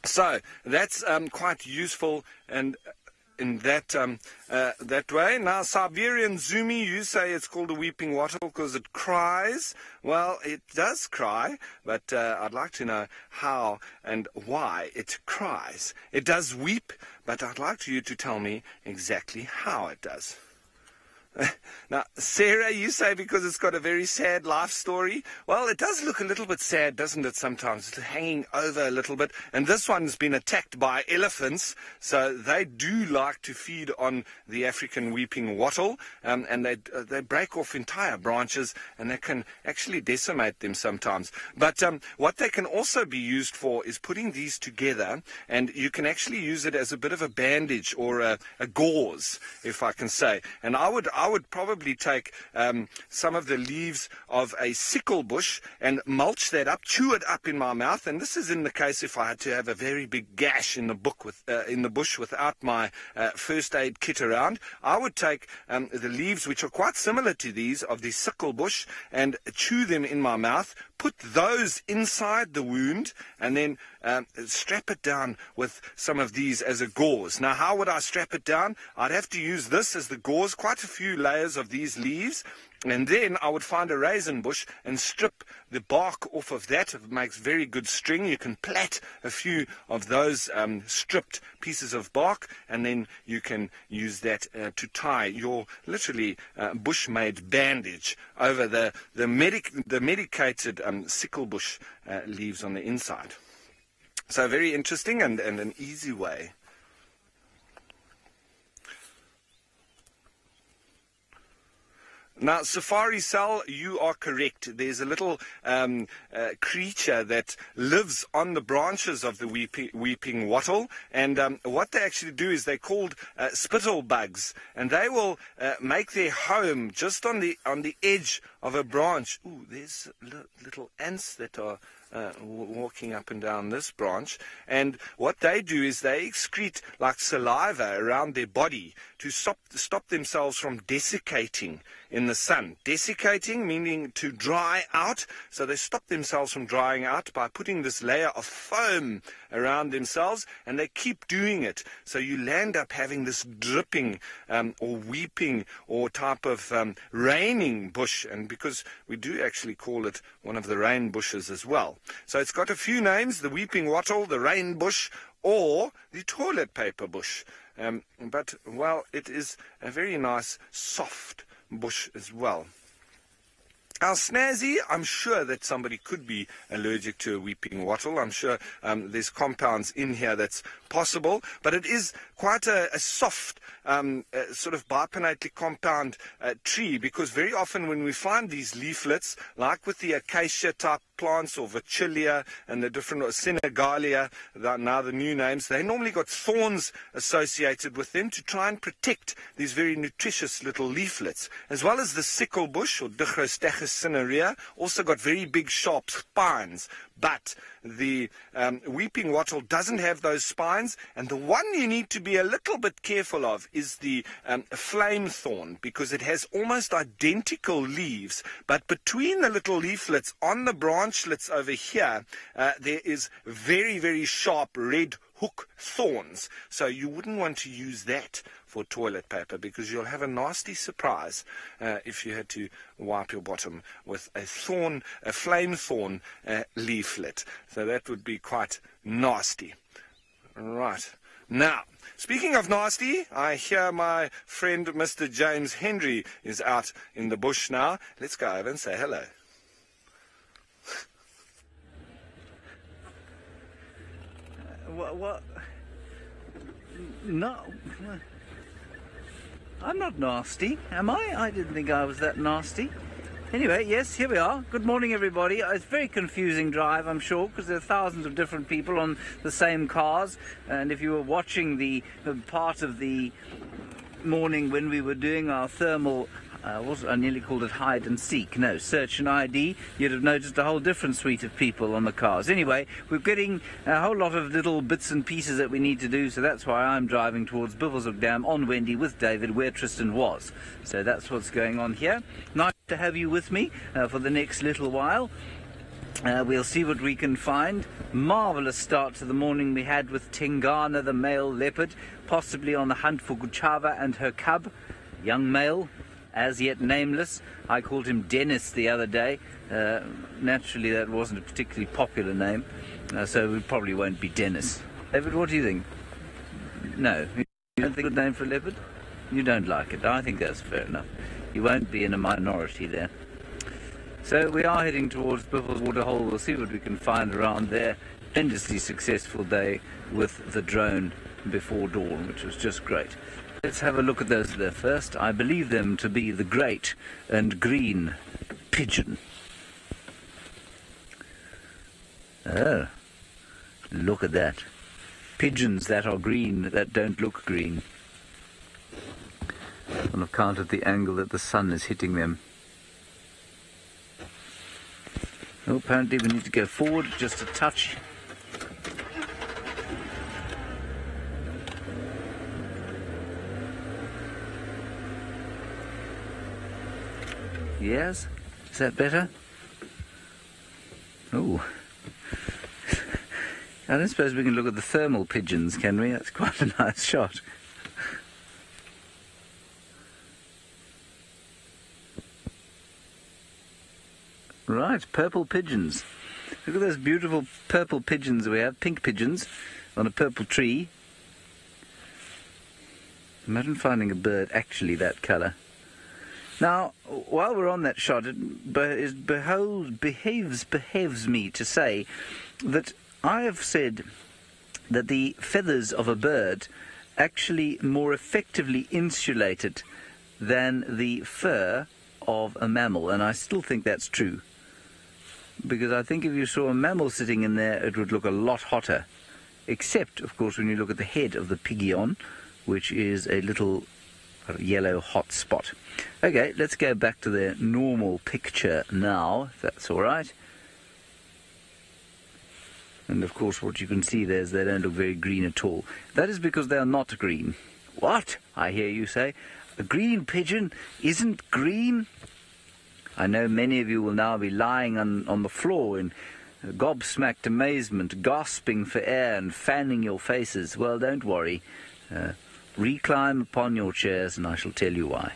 Speaker 5: So that's quite useful and in that way. Now, Siberian Zumi, you say it's called a weeping wattle because it cries. Well, it does cry, but I'd like to know how and why it cries. It does weep, but I'd like you to tell me exactly how it does. Now, Sarah, you say because it's got a very sad life story. Well, it does look a little bit sad, doesn't it, sometimes? It's hanging over a little bit. And this one's been attacked by elephants, so they do like to feed on the African weeping wattle, and they break off entire branches, and they can actually decimate them sometimes. But what they can also be used for is putting these together, and you can actually use it as a bit of a bandage or a gauze, if I can say. And I would probably take some of the leaves of a sickle bush and mulch that up, chew it up in my mouth. And this is in the case if I had to have a very big gash in the bush without my first aid kit around. I would take the leaves, which are quite similar to these, of the sickle bush, and chew them in my mouth, put those inside the wound, and then strap it down with some of these as a gauze. Now, how would I strap it down? I'd have to use this as the gauze, quite a few layers of these leaves, and then I would find a raisin bush and strip the bark off of that. It makes very good string. You can plait a few of those stripped pieces of bark, and then you can use that to tie your literally bush-made bandage over the medicated sickle bush leaves on the inside. So very interesting and an easy way. Now, Safari Cell, you are correct. There's a little creature that lives on the branches of the weeping wattle, and what they actually do is they're called spittle bugs, and they will make their home just on the edge of a branch. Ooh, there's little ants that are walking up and down this branch, and what they do is they excrete like saliva around their body to stop themselves from desiccating in the sun. Desiccating meaning to dry out, so they stop themselves from drying out by putting this layer of foam around themselves, and they keep doing it. So you land up having this dripping or weeping or type of raining bush, and because we do actually call it one of the rain bushes as well. So it's got a few names: the weeping wattle, the rain bush, or the toilet paper bush. But, well, it is a very nice, soft bush as well. Our snazzy, I'm sure that somebody could be allergic to a weeping wattle. I'm sure there's compounds in here that's possible, but it is quite a soft sort of bipinately compound tree, because very often when we find these leaflets, like with the acacia type plants or Vachellia and the different, or Senegalia, now the new names, they normally got thorns associated with them to try and protect these very nutritious little leaflets, as well as the sickle bush or Dichostechus cinerea, also got very big sharp spines. But the weeping wattle doesn't have those spines, and the one you need to be a little bit careful of is the flame thorn, because it has almost identical leaves, but between the little leaflets on the branchlets over here, there is very, very sharp red hook thorns. So you wouldn't want to use that for toilet paper, because you'll have a nasty surprise if you had to wipe your bottom with a flame thorn leaflet. So that would be quite nasty. Right. Now, speaking of nasty, I hear my friend Mr. James Henry is out in the bush now. Let's go over and say hello.
Speaker 6: What? No. I'm not nasty, am I? I didn't think I was that nasty. Anyway, yes, here we are. Good morning, everybody. It's a very confusing drive, I'm sure, because there are thousands of different people on the same cars. And if you were watching the part of the morning when we were doing our thermal, I nearly called it hide and seek. No, search and ID. You'd have noticed a whole different suite of people on the cars. Anyway, we're getting a whole lot of little bits and pieces that we need to do, so that's why I'm driving towards Buffelshoek Dam on Wendy with David, where Tristan was. So that's what's going on here. Nice to have you with me for the next little while. We'll see what we can find. Marvellous start to the morning we had with Tingana, the male leopard, possibly on the hunt for Guchava and her cub, young male, as yet nameless. I called him Dennis the other day. Naturally, that wasn't a particularly popular name, so it probably won't be Dennis. David, what do you think? No, you don't think it's a good name for a leopard? You don't like it. I think that's fair enough. You won't be in a minority there. So we are heading towards Biffle's Waterhole. We'll see what we can find around there. Tremendously successful day with the drone before dawn, which was just great. Let's have a look at those there first. I believe them to be the great and green pigeon. Oh, look at that. Pigeons that are green, that don't look green. On account of the angle that the sun is hitting them. Oh, apparently we need to go forward just a touch. Yes? Is that better? Oh. I don't suppose we can look at the thermal pigeons, can we? That's quite a nice shot. Right, purple pigeons. Look at those beautiful purple pigeons we have, pink pigeons on a purple tree. Imagine finding a bird actually that colour. Now, while we're on that shot, it behaves me to say that I have said that the feathers of a bird actually more effectively insulate it than the fur of a mammal, and I still think that's true. Because I think if you saw a mammal sitting in there, it would look a lot hotter. Except, of course, when you look at the head of the pigeon, which is a little yellow hot spot. Okay, let's go back to the normal picture now, if that's all right. And, of course, what you can see there is they don't look very green at all. That is because they are not green. What? I hear you say. A green pigeon isn't green? I know many of you will now be lying on the floor in gobsmacked amazement, gasping for air and fanning your faces. Well, don't worry. Recline upon your chairs and I shall tell you why.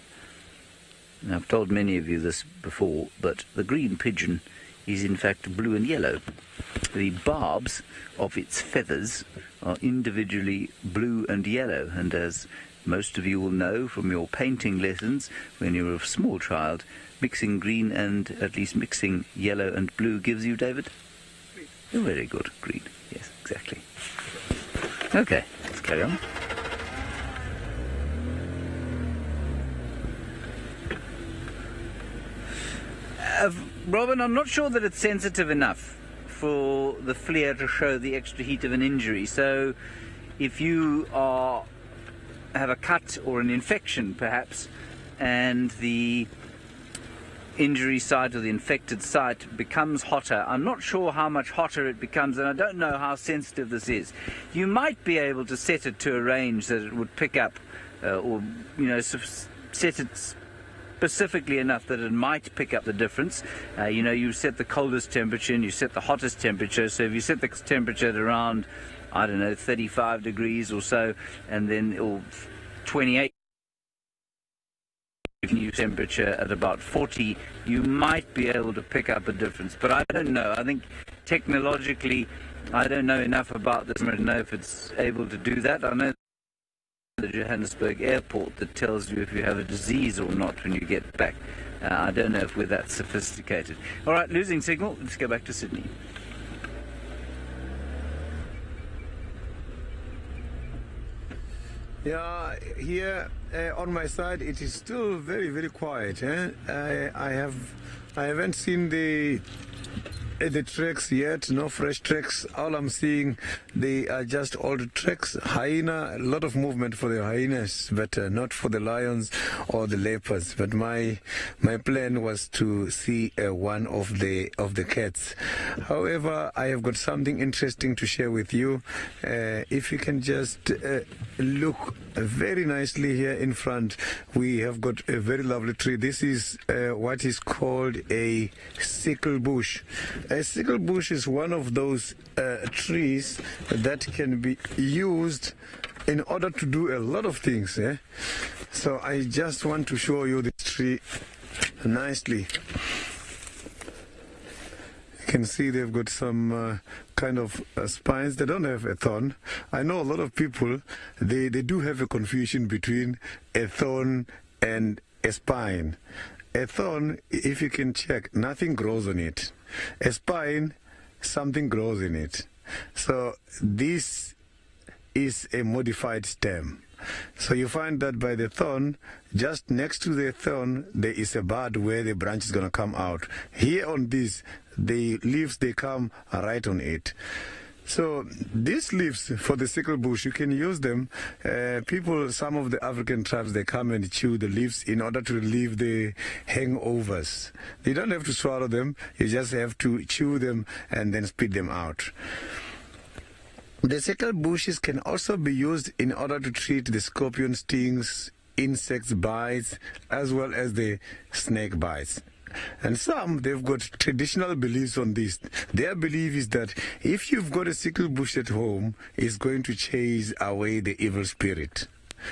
Speaker 6: Now, I've told many of you this before, but the green pigeon is in fact blue and yellow. The barbs of its feathers are individually blue and yellow, and as most of you will know from your painting lessons when you were a small child, mixing green and at least mixing yellow and blue gives you, David? Oh, very good. Green. Yes, exactly. Okay, let's carry on. Robin, I'm not sure that it's sensitive enough for the flare to show the extra heat of an injury. So if you have a cut or an infection, perhaps, and the injury site or the infected site becomes hotter, I'm not sure how much hotter it becomes, and I don't know how sensitive this is. You might be able to set it to a range that it would pick up, or, you know, set it specifically enough that it might pick up the difference. You know, you set the coldest temperature and you set the hottest temperature. So if you set the temperature at around, I don't know, 35 degrees or so, and then or 28 new temperature at about 40, you might be able to pick up a difference. But I don't know. I think technologically, I don't know enough about this to know if it's able to do that. I know the Johannesburg airport that tells you if you have a disease or not when you get back. I don't know if we're that sophisticated. All right, losing signal. Let's go back to Sydney.
Speaker 3: Yeah, here on my side it is still very, very quiet. I haven't seen the tracks yet, no fresh tracks. All I'm seeing, they are just old tracks. Hyena, a lot of movement for the hyenas, but not for the lions or the leopards. But my plan was to see one of the cats. However, I have got something interesting to share with you. If you can just look very nicely here in front, we have got a very lovely tree. This is what is called a sickle bush. A sickle bush is one of those trees that can be used in order to do a lot of things. So I just want to show you this tree nicely. You can see they've got some kind of spines. They don't have a thorn. I know a lot of people, they do have a confusion between a thorn and a spine. A thorn, if you can check, nothing grows on it. A spine, something grows in it. So this is a modified stem. So you find that by the thorn, just next to the thorn, there is a bud where the branch is going to come out. Here on this, the leaves, they come right on it. So these leaves for the sickle bush, you can use them. People, some of the African tribes, they come and chew the leaves in order to relieve the hangovers. You don't have to swallow them. You just have to chew them and then spit them out. The sickle bushes can also be used in order to treat the scorpion stings, insects bites, as well as the snake bites. And some, they've got traditional beliefs on this. Their belief is that if you've got a sickle bush at home, it's going to chase away the evil spirit.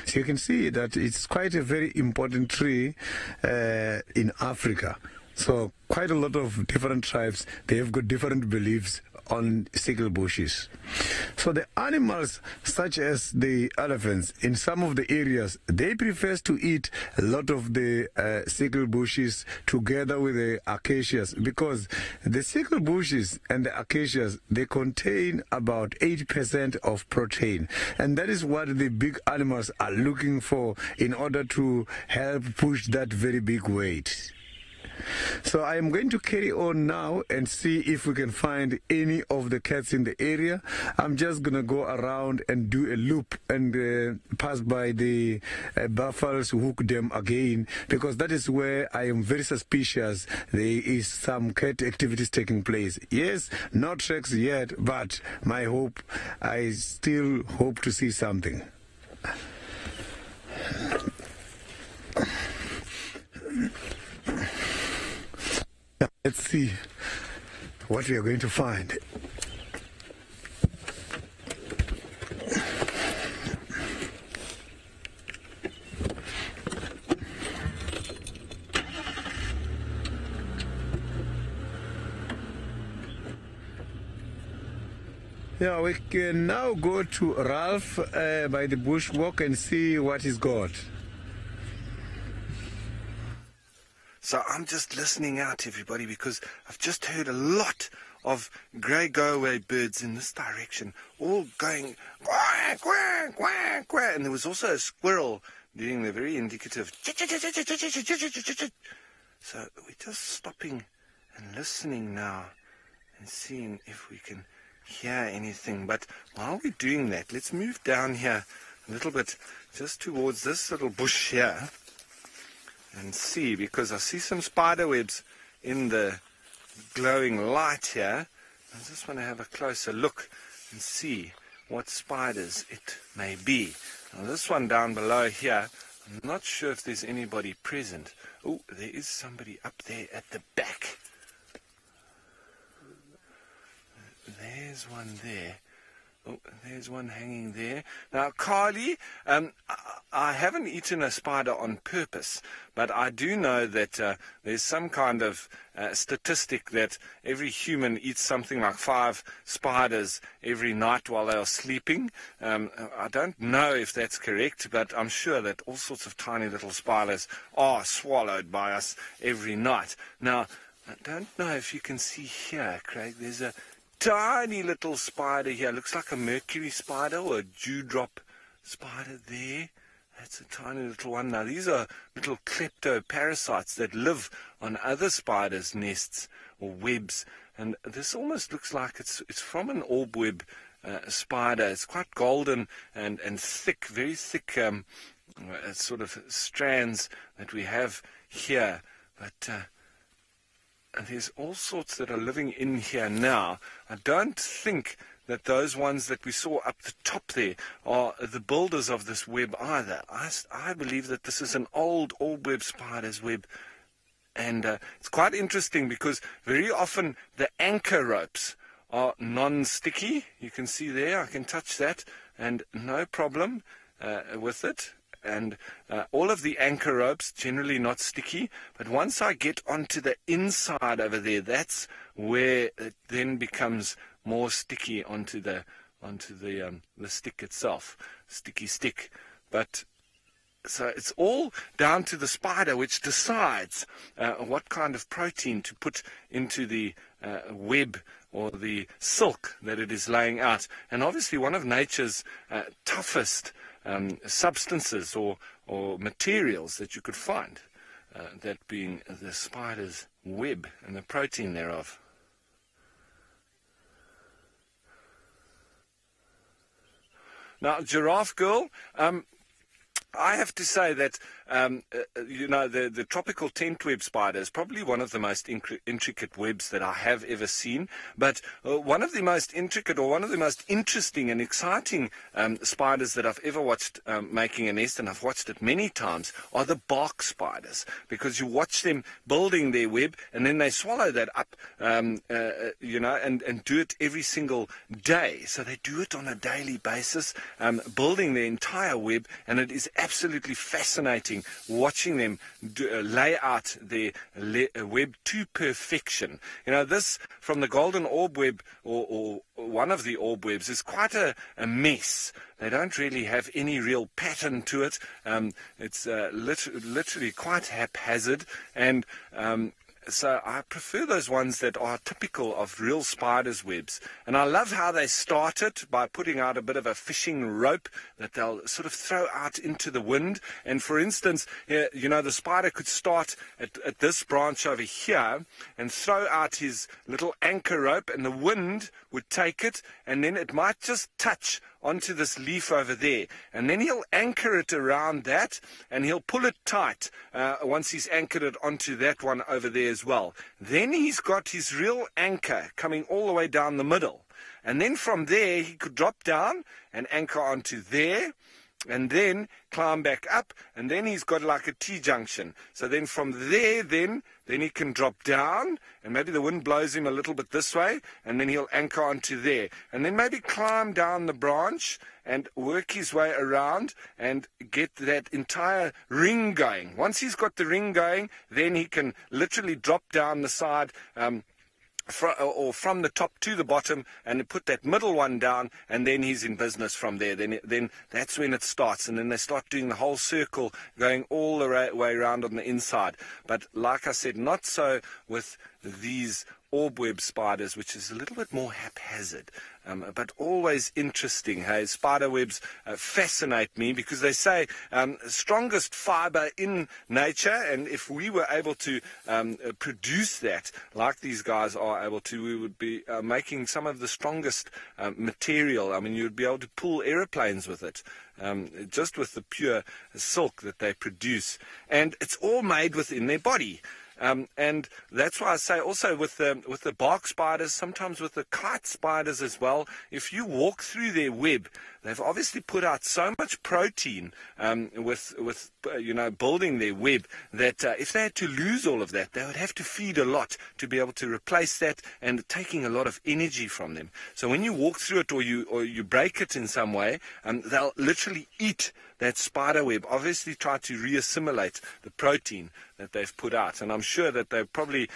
Speaker 3: So you can see that it's quite a very important tree in Africa. So quite a lot of different tribes, they have got different beliefs on sickle bushes. So the animals such as the elephants in some of the areas, they prefer to eat a lot of the sickle bushes together with the acacias, because the sickle bushes and the acacias, they contain about 80% of protein, and that is what the big animals are looking for in order to help push that very big weight. So I am going to carry on now and see if we can find any of the cats in the area. I'm just going to go around and do a loop and pass by the buffaloes, hook them again, because that is where I am very suspicious there is some cat activities taking place. Yes, no tracks yet, but my hope, I still hope to see something. Let's see what we are going to find. Yeah, we can now go to Ralph by the bushwalk and see what he's got.
Speaker 5: So I'm just listening out, everybody, because I've just heard a lot of grey go-away birds in this direction, all going quack, quack, quack, quack. And there was also a squirrel doing the very indicative. So we're just stopping and listening now and seeing if we can hear anything. But while we're doing that, let's move down here a little bit, just towards this little bush here, and see, because I see some spider webs in the glowing light here. I just want to have a closer look and see what spiders it may be. Now this one down below here, I'm not sure if there's anybody present. Oh, there is somebody up there at the back. There's one there. Oh, there's one hanging there. Now, Carly, I haven't eaten a spider on purpose, but I do know that there's some kind of statistic that every human eats something like 5 spiders every night while they are sleeping. I don't know if that's correct, but I'm sure that all sorts of tiny little spiders are swallowed by us every night. Now, I don't know if you can see here, Craig, there's a tiny little spider here. Looks like a mercury spider or a dewdrop spider there. That's a tiny little one. Now these are little kleptoparasites that live on other spiders' nests or webs. And this almost looks like it's from an orb web spider. It's quite golden and thick, very thick sort of strands that we have here. But and there's all sorts that are living in here now. I don't think that those ones that we saw up the top there are the builders of this web either. I believe that this is an old orb web spider's web. And it's quite interesting because very often the anchor ropes are non-sticky. You can see there, I can touch that and no problem with it. and all of the anchor ropes generally not sticky, but once I get onto the inside over there, that's where it then becomes more sticky onto the stick itself, sticky stick. But so it's all down to the spider, which decides what kind of protein to put into the web or the silk that it is laying out. And obviously one of nature's toughest substances or materials that you could find, that being the spider's web and the protein thereof. Now, Giraffe Girl, I have to say that, you know, the tropical tent web spider is probably one of the most intricate webs that I have ever seen. But one of the most intricate or one of the most interesting and exciting spiders that I've ever watched making a nest, and I've watched it many times, are the bark spiders. Because you watch them building their web, and then they swallow that up, you know, and do it every single day. So they do it on a daily basis, building their entire web, and it is absolutely fascinating watching them lay out their web to perfection. You know, this from the golden orb web, or one of the orb webs, is quite a mess. They don't really have any real pattern to it. It's literally quite haphazard, and so I prefer those ones that are typical of real spiders' webs. And I love how they start it by putting out a bit of a fishing rope that they'll sort of throw out into the wind. And for instance, you know, the spider could start at this branch over here and throw out his little anchor rope, and the wind would take it, and then it might just touch onto this leaf over there, and then he'll anchor it around that, and he'll pull it tight once he's anchored it onto that one over there as well. Then he's got his real anchor coming all the way down the middle, and then from there he could drop down and anchor onto there, and then climb back up, and then he's got like a T-junction. So then from there, then he can drop down, and maybe the wind blows him a little bit this way, and then he'll anchor onto there. And then maybe climb down the branch and work his way around and get that entire ring going. Once he's got the ring going, then he can literally drop down the side, from the top to the bottom, and put that middle one down, and then he's in business from there. Then that's when it starts, and then they start doing the whole circle, going all the way around on the inside. But like I said, not so with these orb web spiders, which is a little bit more haphazard, but always interesting. Hey, spider webs fascinate me, because they say strongest fiber in nature, and if we were able to produce that like these guys are able to, we would be making some of the strongest material. I mean, you'd be able to pull aeroplanes with it, just with the pure silk that they produce, and it's all made within their body. And that's why I say also with the bark spiders, sometimes with the kite spiders as well, if you walk through their web, they've obviously put out so much protein with you know, building their web, that if they had to lose all of that, they would have to feed a lot to be able to replace that, and taking a lot of energy from them. So when you walk through it, or you break it in some way, they'll literally eat that spider web, obviously try to reassimilate the protein that they've put out. And I'm sure that they've probably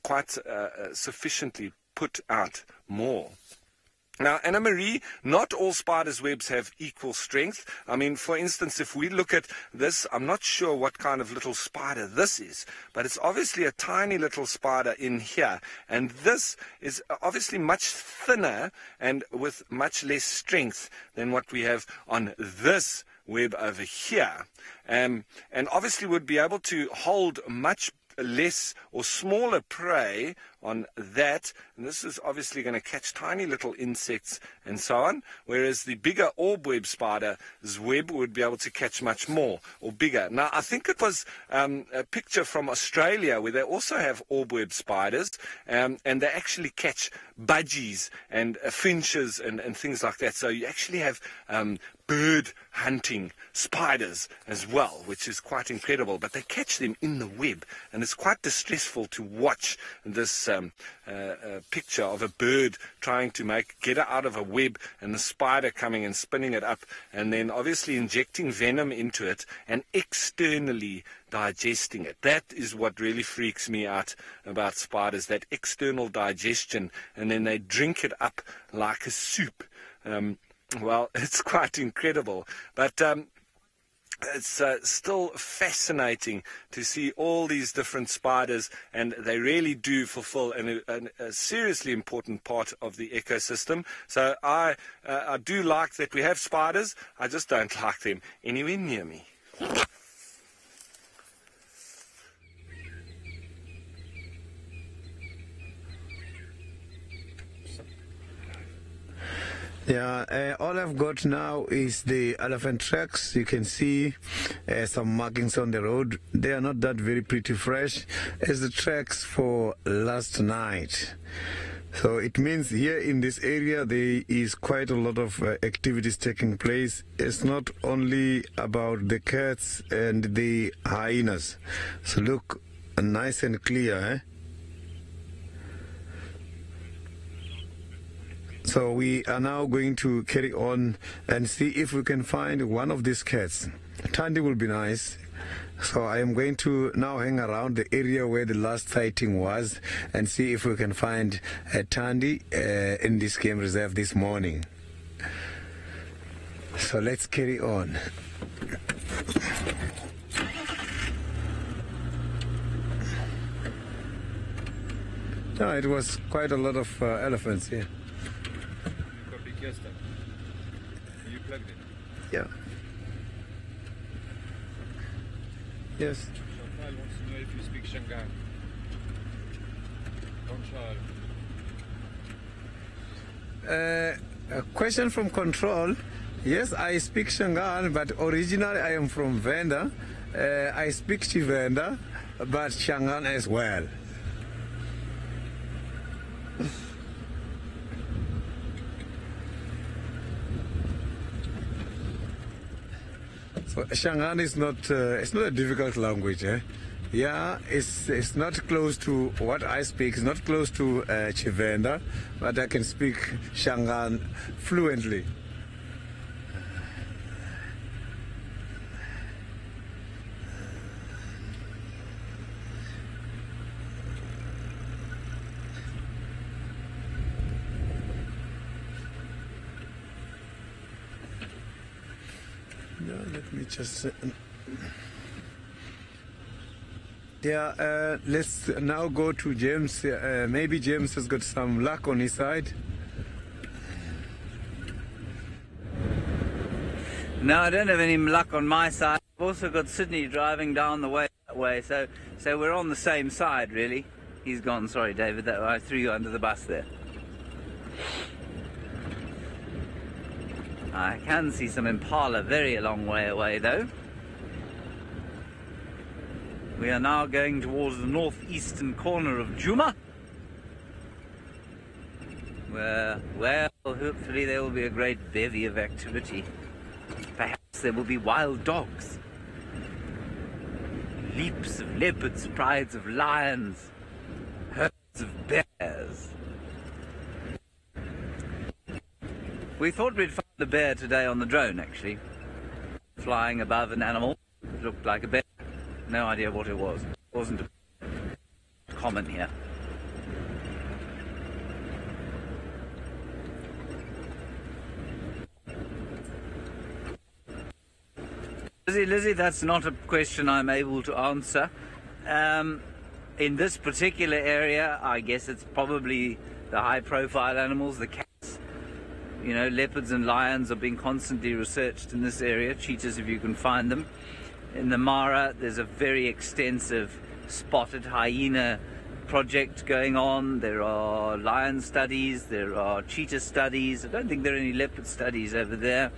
Speaker 5: quite sufficiently put out more. Now, Anna Marie, not all spiders' webs have equal strength. I mean, for instance, if we look at this, I'm not sure what kind of little spider this is, but it's obviously a tiny little spider in here. And this is obviously much thinner and with much less strength than what we have on this web over here. And obviously would be able to hold much less or smaller prey on that, and this is obviously going to catch tiny little insects and so on, whereas the bigger orb web spider's web would be able to catch much more or bigger. Now, I think it was a picture from Australia where they also have orb web spiders, and they actually catch budgies and finches and things like that. So you actually have bird hunting spiders as well, which is quite incredible. But they catch them in the web, and it's quite distressful to watch this picture of a bird trying to get it out of a web, and the spider coming and spinning it up, and then obviously injecting venom into it and externally digesting it. That is what really freaks me out about spiders, that external digestion, and then they drink it up like a soup. Well, it's quite incredible, but it's still fascinating to see all these different spiders, and they really do fulfill a seriously important part of the ecosystem. So I do like that we have spiders. I just don't like them anywhere near me.
Speaker 3: Yeah, all I've got now is the elephant tracks. You can see some markings on the road. They are not that very pretty fresh as the tracks for last night. So it means here in this area there is quite a lot of activities taking place. It's not only about the cats and the hyenas. So look, nice and clear, eh? So we are now going to carry on and see if we can find one of these cats. Tandy will be nice. So I am going to now hang around the area where the last sighting was and see if we can find a Tandy in this game reserve this morning. So let's carry on. No, it was quite a lot of elephants here.
Speaker 4: You plugged it?
Speaker 3: Yeah. Yes.
Speaker 4: Chantal wants to know if you speak Shangaan. Control.
Speaker 3: A question from Control. Yes, I speak Shangaan, but originally I am from Venda. I speak Chivenda, but Shangaan as well. So Shangaan is not it's not a difficult language, eh? Yeah, it's not close to what I speak. It's not close to Chivenda, but I can speak Shangaan fluently. Let me just let's now go to James. Maybe James has got some luck on his side.
Speaker 6: No, I don't have any luck on my side. I've also got Sydney driving down the way that way, so we're on the same side really. He's gone. Sorry, David, that I threw you under the bus there. I can see some impala very a long way away though. We are now going towards the northeastern corner of Djuma, where, well, hopefully there will be a great bevy of activity. Perhaps there will be wild dogs, leaps of leopards, prides of lions, herds of bears. We thought we'd find a bear today on the drone, actually. Flying above an animal. It looked like a bear. No idea what it was. It wasn't common here. Lizzie, that's not a question I'm able to answer. In this particular area, I guess it's probably the high-profile animals, the cats. You know, leopards and lions are being constantly researched in this area, cheetahs if you can find them. In the Mara, there's a very extensive spotted hyena project going on. There are lion studies, there are cheetah studies. I don't think there are any leopard studies over there.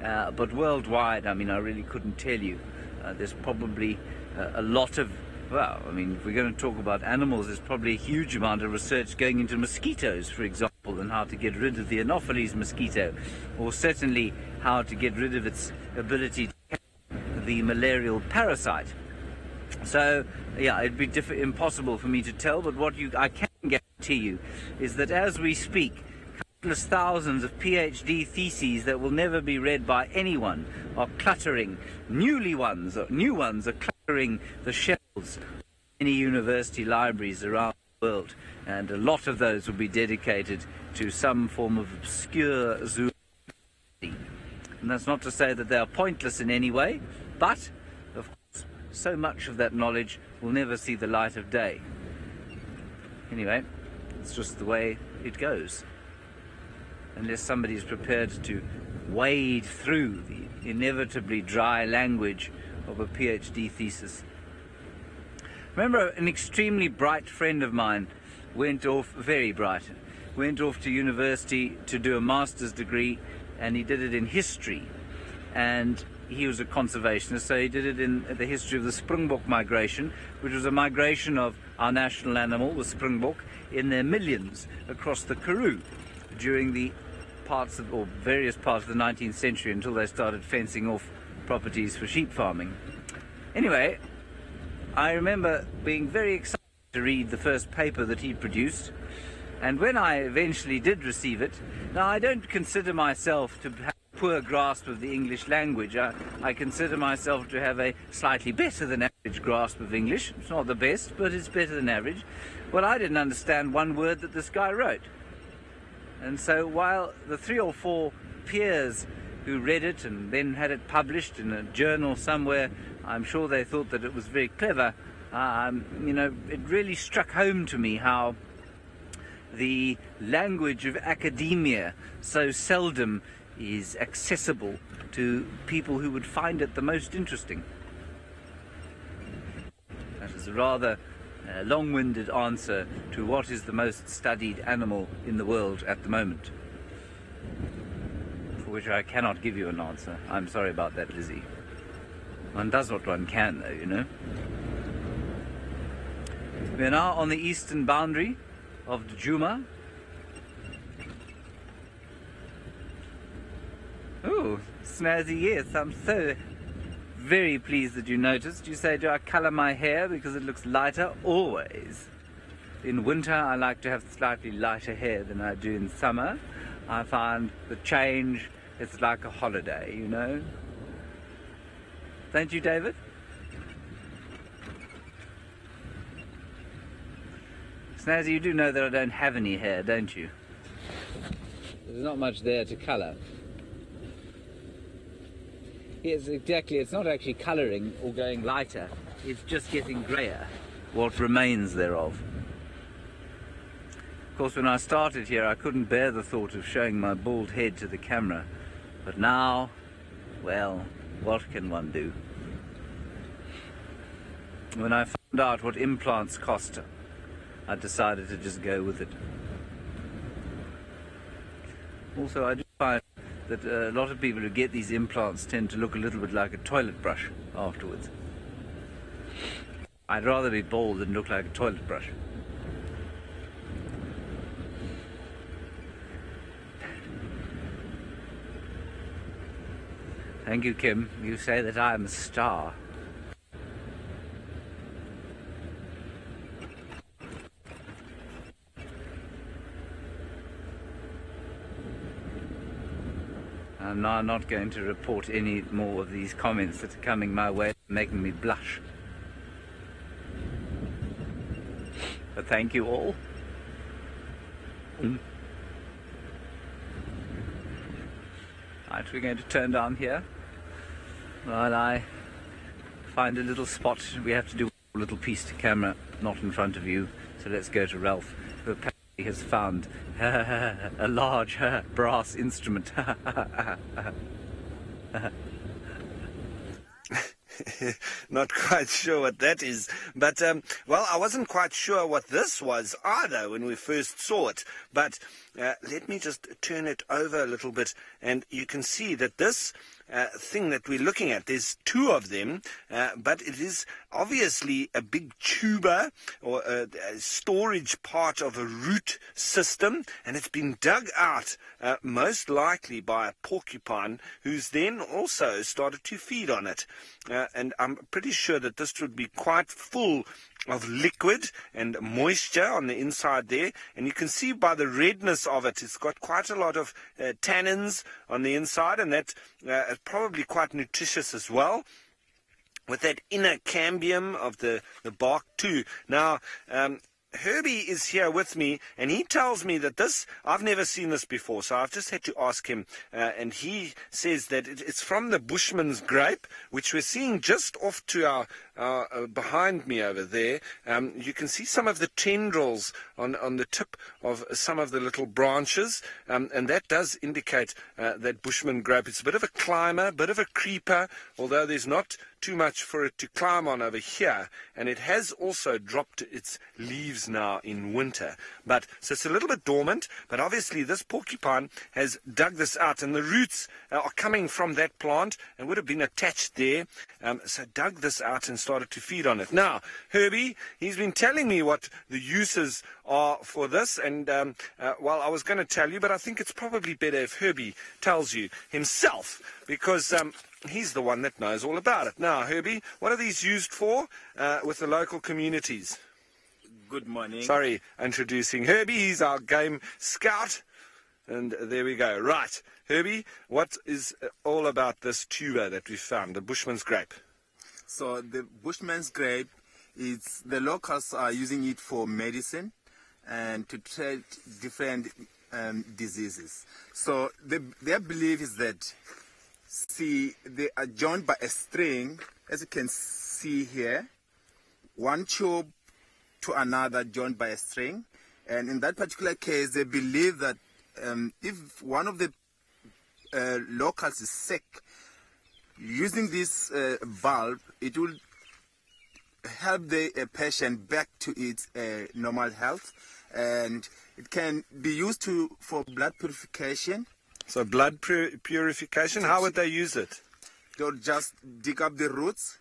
Speaker 6: But worldwide, I mean, I really couldn't tell you. There's probably a lot of, well, I mean, if we're going to talk about animals, there's probably a huge amount of research going into mosquitoes, for example. than how to get rid of the Anopheles mosquito, or certainly how to get rid of its ability to catch the malarial parasite. So, yeah, it'd be impossible for me to tell, but what I can guarantee you is that as we speak, countless thousands of PhD theses that will never be read by anyone are cluttering, new ones are cluttering the shelves of many university libraries around the world, and a lot of those will be dedicated to some form of obscure zoology. And that's not to say that they are pointless in any way, but, of course, so much of that knowledge will never see the light of day. Anyway, it's just the way it goes. Unless somebody is prepared to wade through the inevitably dry language of a PhD thesis. Remember, an extremely bright friend of mine went off, very bright, went off to university to do a master's degree, and he did it in history. And he was a conservationist, so he did it in the history of the Springbok migration, which was a migration of our national animal, the Springbok, in their millions across the Karoo during the various parts of the 19th century until they started fencing off properties for sheep farming. Anyway, I remember being very excited to read the first paper that he produced, and when I eventually did receive it, now I don't consider myself to have a poor grasp of the English language. I consider myself to have a slightly better than average grasp of English. It's not the best, but it's better than average. Well, I didn't understand one word that this guy wrote. And so while the 3 or 4 peers who read it and then had it published in a journal somewhere, I'm sure they thought that it was very clever, it really struck home to me how the language of academia so seldom is accessible to people who would find it the most interesting. That is a rather long-winded answer to what is the most studied animal in the world at the moment, for which I cannot give you an answer. I'm sorry about that, Lizzie. One does what one can, though, you know. We are now on the eastern boundary of Djuma. Oh, snazzy, yes, I'm so very pleased that you noticed. You say, do I colour my hair because it looks lighter? Always. In winter, I like to have slightly lighter hair than I do in summer. I find the change, it's like a holiday, you know. Don't you, David? Snazzy, you do know that I don't have any hair, don't you? There's not much there to colour. Yes, exactly. It's not actually colouring or going lighter. It's just getting greyer, what remains thereof. Of course, when I started here, I couldn't bear the thought of showing my bald head to the camera. But now, well, what can one do? When I found out what implants cost, I decided to just go with it. Also, I do find that a lot of people who get these implants tend to look a little bit like a toilet brush afterwards. I'd rather be bald than look like a toilet brush. Thank you, Kim. You say that I am a star. I'm now not going to report any more of these comments that are coming my way, making me blush. But thank you all. Right, we're going to turn down here while I find a little spot. We have to do a little piece to camera, not in front of you. So let's go to Ralph, who apparently has found a large brass instrument.
Speaker 5: Not quite sure what that is, but well, I wasn't quite sure what this was either when we first saw it, but let me just turn it over a little bit, and you can see that this thing that we're looking at. There's two of them, but it is obviously a big tuber or a storage part of a root system, and it's been dug out most likely by a porcupine who's then also started to feed on it. And I'm pretty sure that this would be quite full of liquid and moisture on the inside there, and you can see by the redness of it, it's got quite a lot of tannins on the inside, and that is probably quite nutritious as well, with that inner cambium of the bark too. Now, Herbie is here with me, and he tells me that this, I've never seen this before, so I've just had to ask him, and he says that it's from the Bushman's grape, which we're seeing just off to our behind me over there. You can see some of the tendrils on the tip of some of the little branches, and that does indicate that Bushman grape. It's a bit of a climber, a bit of a creeper, although there's not too much for it to climb on over here, and it has also dropped its leaves now in winter. But so it's a little bit dormant, but obviously this porcupine has dug this out, and the roots are coming from that plant and would have been attached there, so dug this out and started to feed on it. Now, Herbie, he's been telling me what the uses are for this, and well, I was going to tell you, but I think it's probably better if Herbie tells you himself, because he's the one that knows all about it. Now, Herbie, what are these used for with the local communities?
Speaker 7: Good morning.
Speaker 5: Sorry, introducing Herbie. He's our game scout. And there we go. Right. Herbie, what is all about this tuber that we found, the Bushman's grape?
Speaker 7: So the Bushman's grape, the locals are using it for medicine and to treat different diseases. So their belief is that, see, they are joined by a string, as you can see here, one tube to another joined by a string. And in that particular case, they believe that if one of the locals is sick, using this bulb, it will help the patient back to its normal health. And it can be used for blood purification.
Speaker 5: So blood purification, how would they use it?
Speaker 7: They'll just dig up the roots,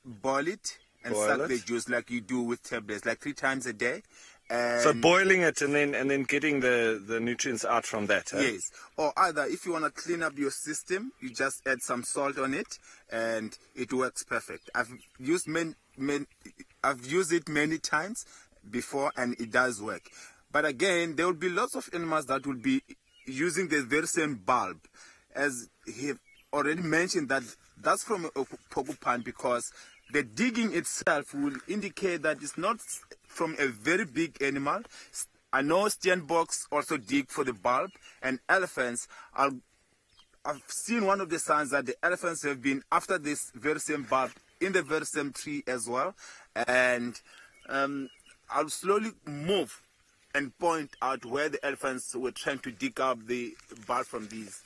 Speaker 7: boil it, and suck the juice like you do with tablets, like 3 times a day. And
Speaker 5: so boiling it and then getting the nutrients out from that. Eh?
Speaker 7: Yes. Or either if you want to clean up your system, you just add some salt on it, and it works perfect. I've used it many times before, and it does work. But again, there will be lots of animals that will be using the very same bulb, as he already mentioned, that's from a porcupine, because the digging itself will indicate that it's not from a very big animal. I know steenboks also dig for the bulb, and elephants. I've seen one of the signs that the elephants have been after this very same bulb in the very same tree as well. And I'll slowly move and point out where the elephants were trying to dig up the bulb from these.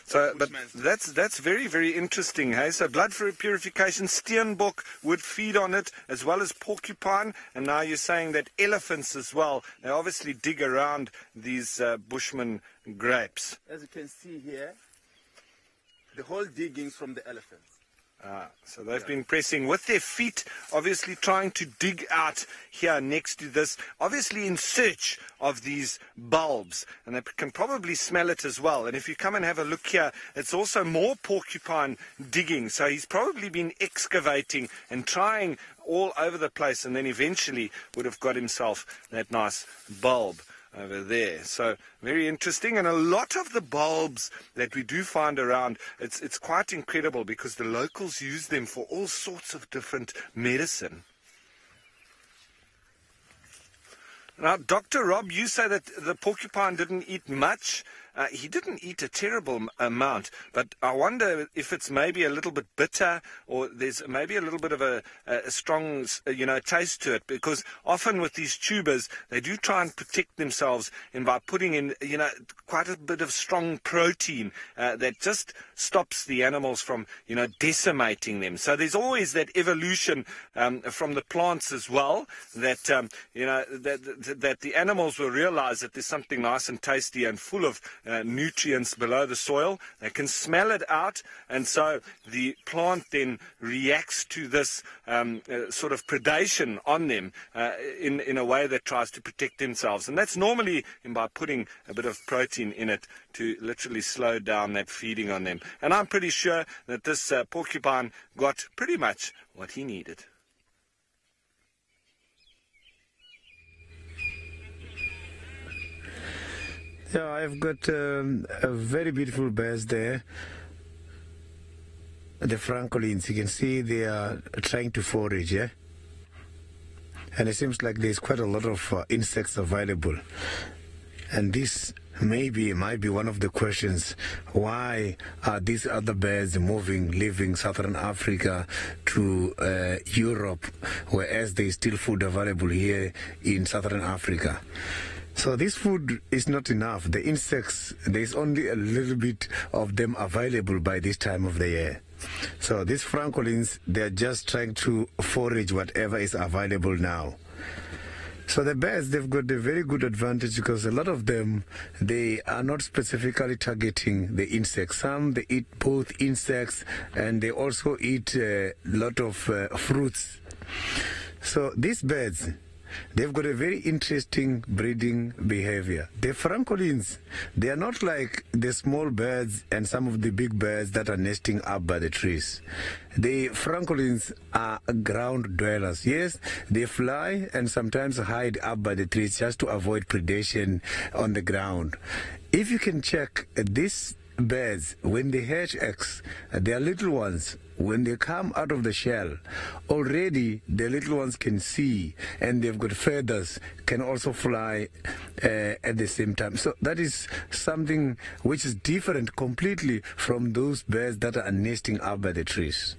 Speaker 5: So, but that's very, very interesting, hey? So blood purification, steenbok would feed on it, as well as porcupine, and now you're saying that elephants as well, they obviously dig around these Bushman grapes.
Speaker 7: As you can see here, the whole digging from the elephants.
Speaker 5: So they've been pressing with their feet, obviously trying to dig out here next to this, obviously in search of these bulbs, and they can probably smell it as well. And if you come and have a look here, it's also more porcupine digging, so he's probably been excavating and trying all over the place, and then eventually would have got himself that nice bulb over there. So very interesting, and a lot of the bulbs that we do find around, it's quite incredible, because the locals use them for all sorts of different medicine. Now, Dr. Rob, you say that the porcupine didn't eat much. He didn't eat a terrible amount, but I wonder if it's maybe a little bit bitter, or there's maybe a little bit of a strong, taste to it, because often with these tubers, they do try and protect themselves by putting in, quite a bit of strong protein that just stops the animals from, decimating them. So there's always that evolution from the plants as well, that, that that the animals will realize that there's something nice and tasty and full of nutrients below the soil. They can smell it out, and so the plant then reacts to this sort of predation on them in a way that tries to protect themselves. And that's normally by putting a bit of protein in it to literally slow down that feeding on them. And I'm pretty sure that this porcupine got pretty much what he needed.
Speaker 3: Yeah, I've got a very beautiful birds there. The francolins, you can see they are trying to forage, yeah? And it seems like there's quite a lot of insects available. And this might be one of the questions. Why are these other birds leaving Southern Africa to Europe, whereas there's still food available here in Southern Africa? So this food is not enough. The insects, there's only a little bit of them available by this time of the year. So these francolins, they're just trying to forage whatever is available now. So the birds, they've got a very good advantage because a lot of them, they are not specifically targeting the insects. Some, they eat both insects and they also eat a lot of fruits. So these birds, they've got a very interesting breeding behavior. The francolins, they are not like the small birds and some of the big birds that are nesting up by the trees. The francolins are ground dwellers. Yes, they fly and sometimes hide up by the trees just to avoid predation on the ground. If you can check these birds, when they hatch eggs, they are little ones. When they come out of the shell, already the little ones can see, and they've got feathers, can also fly at the same time. So that is something which is different completely from those birds that are nesting up by the trees.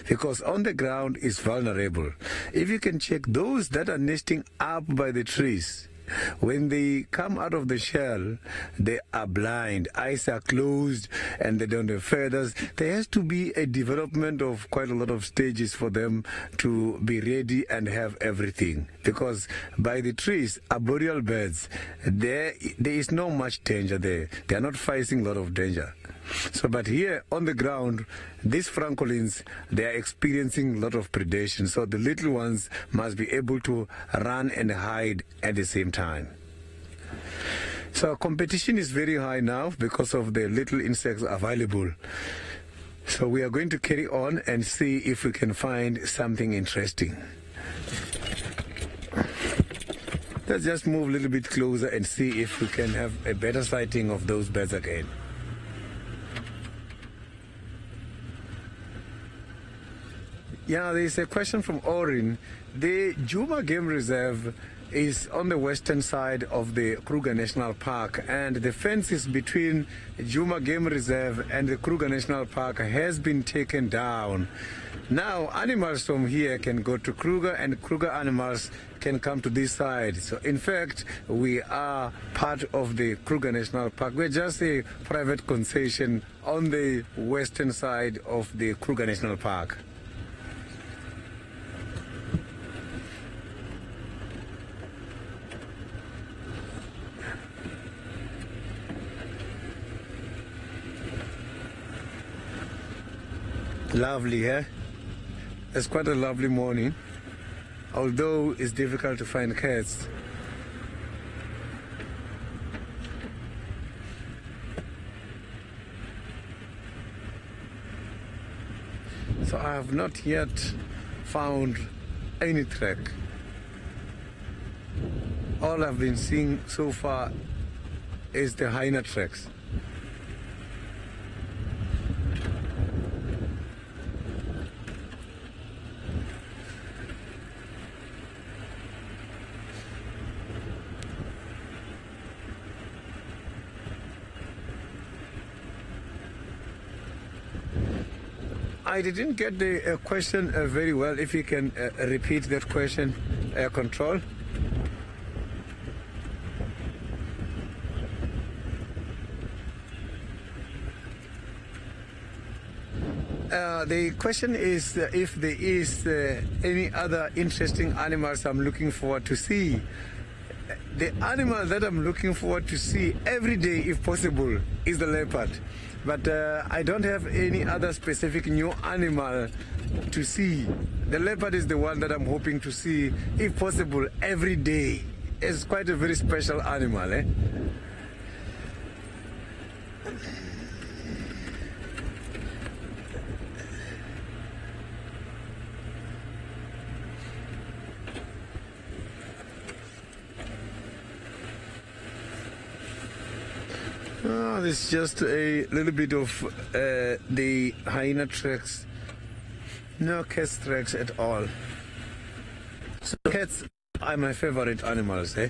Speaker 3: Because on the ground is vulnerable. If you can check those that are nesting up by the trees, when they come out of the shell, they are blind, eyes are closed, and they don't have feathers. There has to be a development of quite a lot of stages for them to be ready and have everything. Because by the trees, arboreal birds, there is no much danger there. They are not facing a lot of danger. So, but here on the ground, these francolins, they are experiencing a lot of predation. So the little ones must be able to run and hide at the same time. So competition is very high now because of the little insects available. So we are going to carry on and see if we can find something interesting. Let's just move a little bit closer and see if we can have a better sighting of those birds again. Yeah, there is a question from Orin. The Djuma Game Reserve is on the western side of the Kruger National Park, and the fences between Djuma Game Reserve and the Kruger National Park has been taken down. Now animals from here can go to Kruger, and Kruger animals can come to this side. So in fact, we are part of the Kruger National Park. We're just a private concession on the western side of the Kruger National Park. Lovely, eh? It's quite a lovely morning, although it's difficult to find cats. So I have not yet found any track. All I've been seeing so far is the hyena tracks. I didn't get the question very well. If you can repeat that question, Control. The question is if there is any other interesting animals I'm looking forward to see the animal that I'm looking forward to see every day, if possible, is the leopard. But I don't have any other specific new animal to see. The leopard is the one that I'm hoping to see, if possible, every day. It's quite a very special animal, eh? Oh, this is just a little bit of the hyena tracks. No cat tracks at all. So cats are my favorite animals, eh?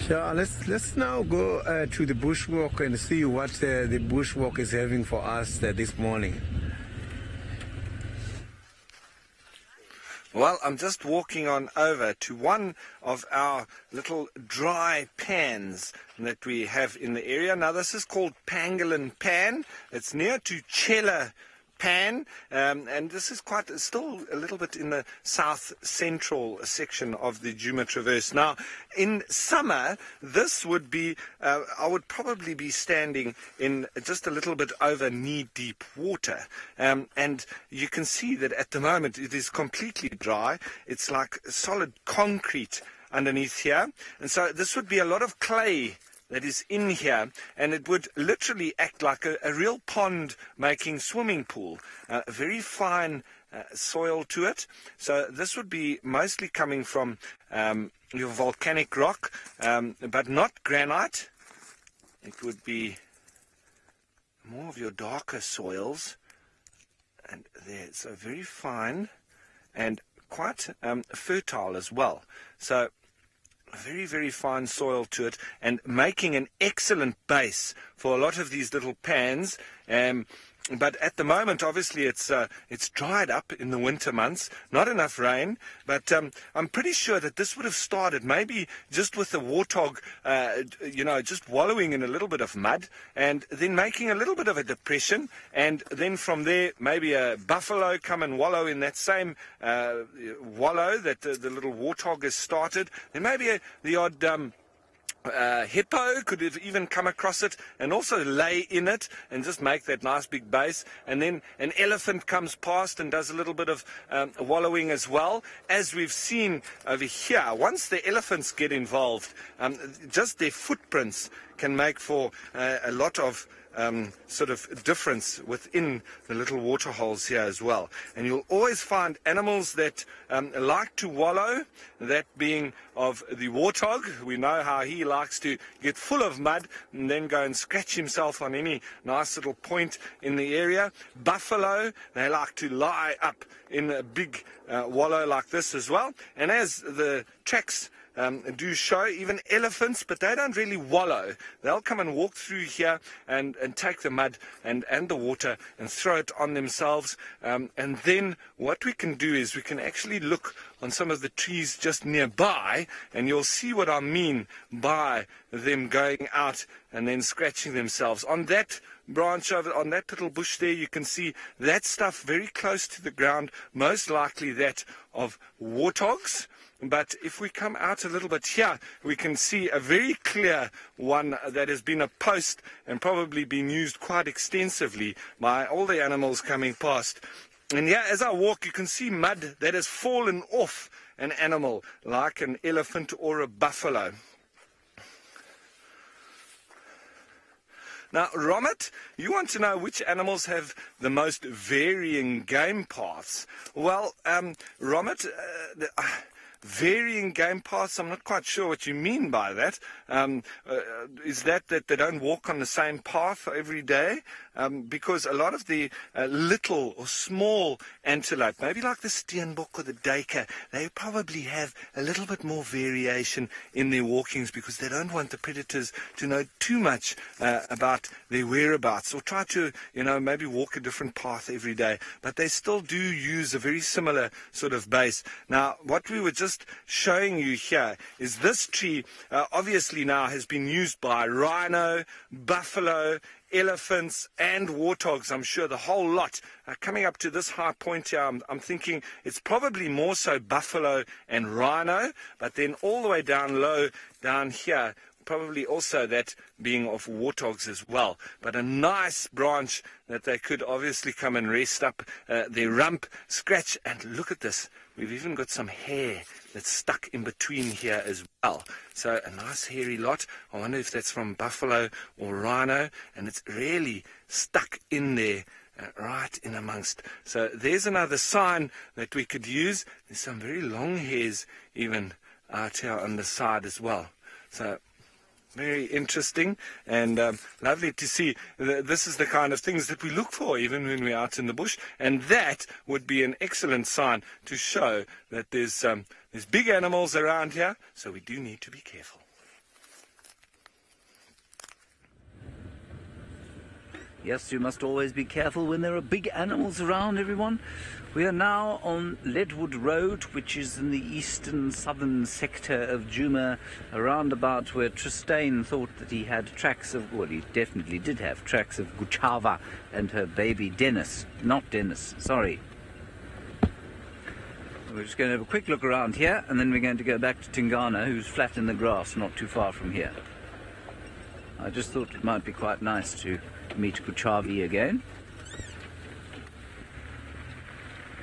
Speaker 3: Yeah, let's now go to the bushwalk and see what the bushwalk is having for us this morning.
Speaker 5: Well, I'm just walking on over to one of our little dry pans that we have in the area. Now, this is called Pangolin Pan. It's near to Chela Pan, and this is still a little bit in the south central section of the Djuma Traverse. Now, in summer, this would be, I would probably be standing in just a little bit over knee-deep water, and you can see that at the moment it is completely dry. It's like solid concrete underneath here, and so this would be a lot of clay that is in here, and it would literally act like a real pond making swimming pool. Very fine soil to it. So this would be mostly coming from your volcanic rock, but not granite. It would be more of your darker soils, and there, so very fine and quite fertile as well. So very, very fine soil to it, and making an excellent base for a lot of these little pans. But at the moment, obviously, it's dried up in the winter months, not enough rain, but I'm pretty sure that this would have started maybe just with the warthog, just wallowing in a little bit of mud, and then making a little bit of a depression, and then from there, maybe a buffalo come and wallow in that same wallow that the little warthog has started. Then maybe the odd hippo could have even come across it and also lay in it and just make that nice big base, and then an elephant comes past and does a little bit of wallowing as well, as we've seen over here. Once the elephants get involved, just their footprints can make for a lot of sort of difference within the little water holes here as well. And you'll always find animals that like to wallow, that being of the warthog. We know how he likes to get full of mud and then go and scratch himself on any nice little point in the area. Buffalo, they like to lie up in a big wallow like this as well. And as the tracks do show, even elephants, but they don't really wallow. They'll come and walk through here and take the mud and the water and throw it on themselves. And then what we can do is we can actually look on some of the trees just nearby, and you'll see what I mean by them going out and then scratching themselves. On that branch over, on that little bush there, you can see that stuff very close to the ground, most likely that of warthogs. But if we come out a little bit here, we can see a very clear one that has been a post and probably been used quite extensively by all the animals coming past. And here, as I walk, you can see mud that has fallen off an animal, like an elephant or a buffalo. Now, Romit, you want to know which animals have the most varying game paths. Well, Romit, varying game paths, I'm not quite sure what you mean by that. Is that they don't walk on the same path every day? Because a lot of the little or small antelope, maybe like the steenbok or the duiker, they probably have a little bit more variation in their walkings because they don't want the predators to know too much about their whereabouts, or try to, maybe walk a different path every day. But they still do use a very similar sort of base. Now, what we were just just showing you here is this tree obviously now has been used by rhino, buffalo, elephants and warthogs. I'm sure the whole lot. Coming up to this high point here, I'm thinking it's probably more so buffalo and rhino, but then all the way down low down here, probably also that being of warthogs as well. But a nice branch that they could obviously come and rest up their rump, scratch, and look at this. We've even got some hair that's stuck in between here as well. So a nice hairy lot. I wonder if that's from buffalo or rhino, and it's really stuck in there right in amongst. So there's another sign that we could use. There's some very long hairs even out here on the side as well. So very interesting and lovely to see. This is the kind of things that we look for even when we're out in the bush, and that would be an excellent sign to show that there's big animals around here, so we do need to be careful.
Speaker 6: Yes, you must always be careful when there are big animals around, everyone. We are now on Leadwood Road, which is in the eastern southern sector of Djuma, around about where Tristain thought that he had tracks of, well, he definitely did have tracks of Guchava and her baby Dennis. Not Dennis, sorry. We're just going to have a quick look around here, and then we're going to go back to Tingana, who's flat in the grass, not too far from here. I just thought it might be quite nice to meet Guchavi again.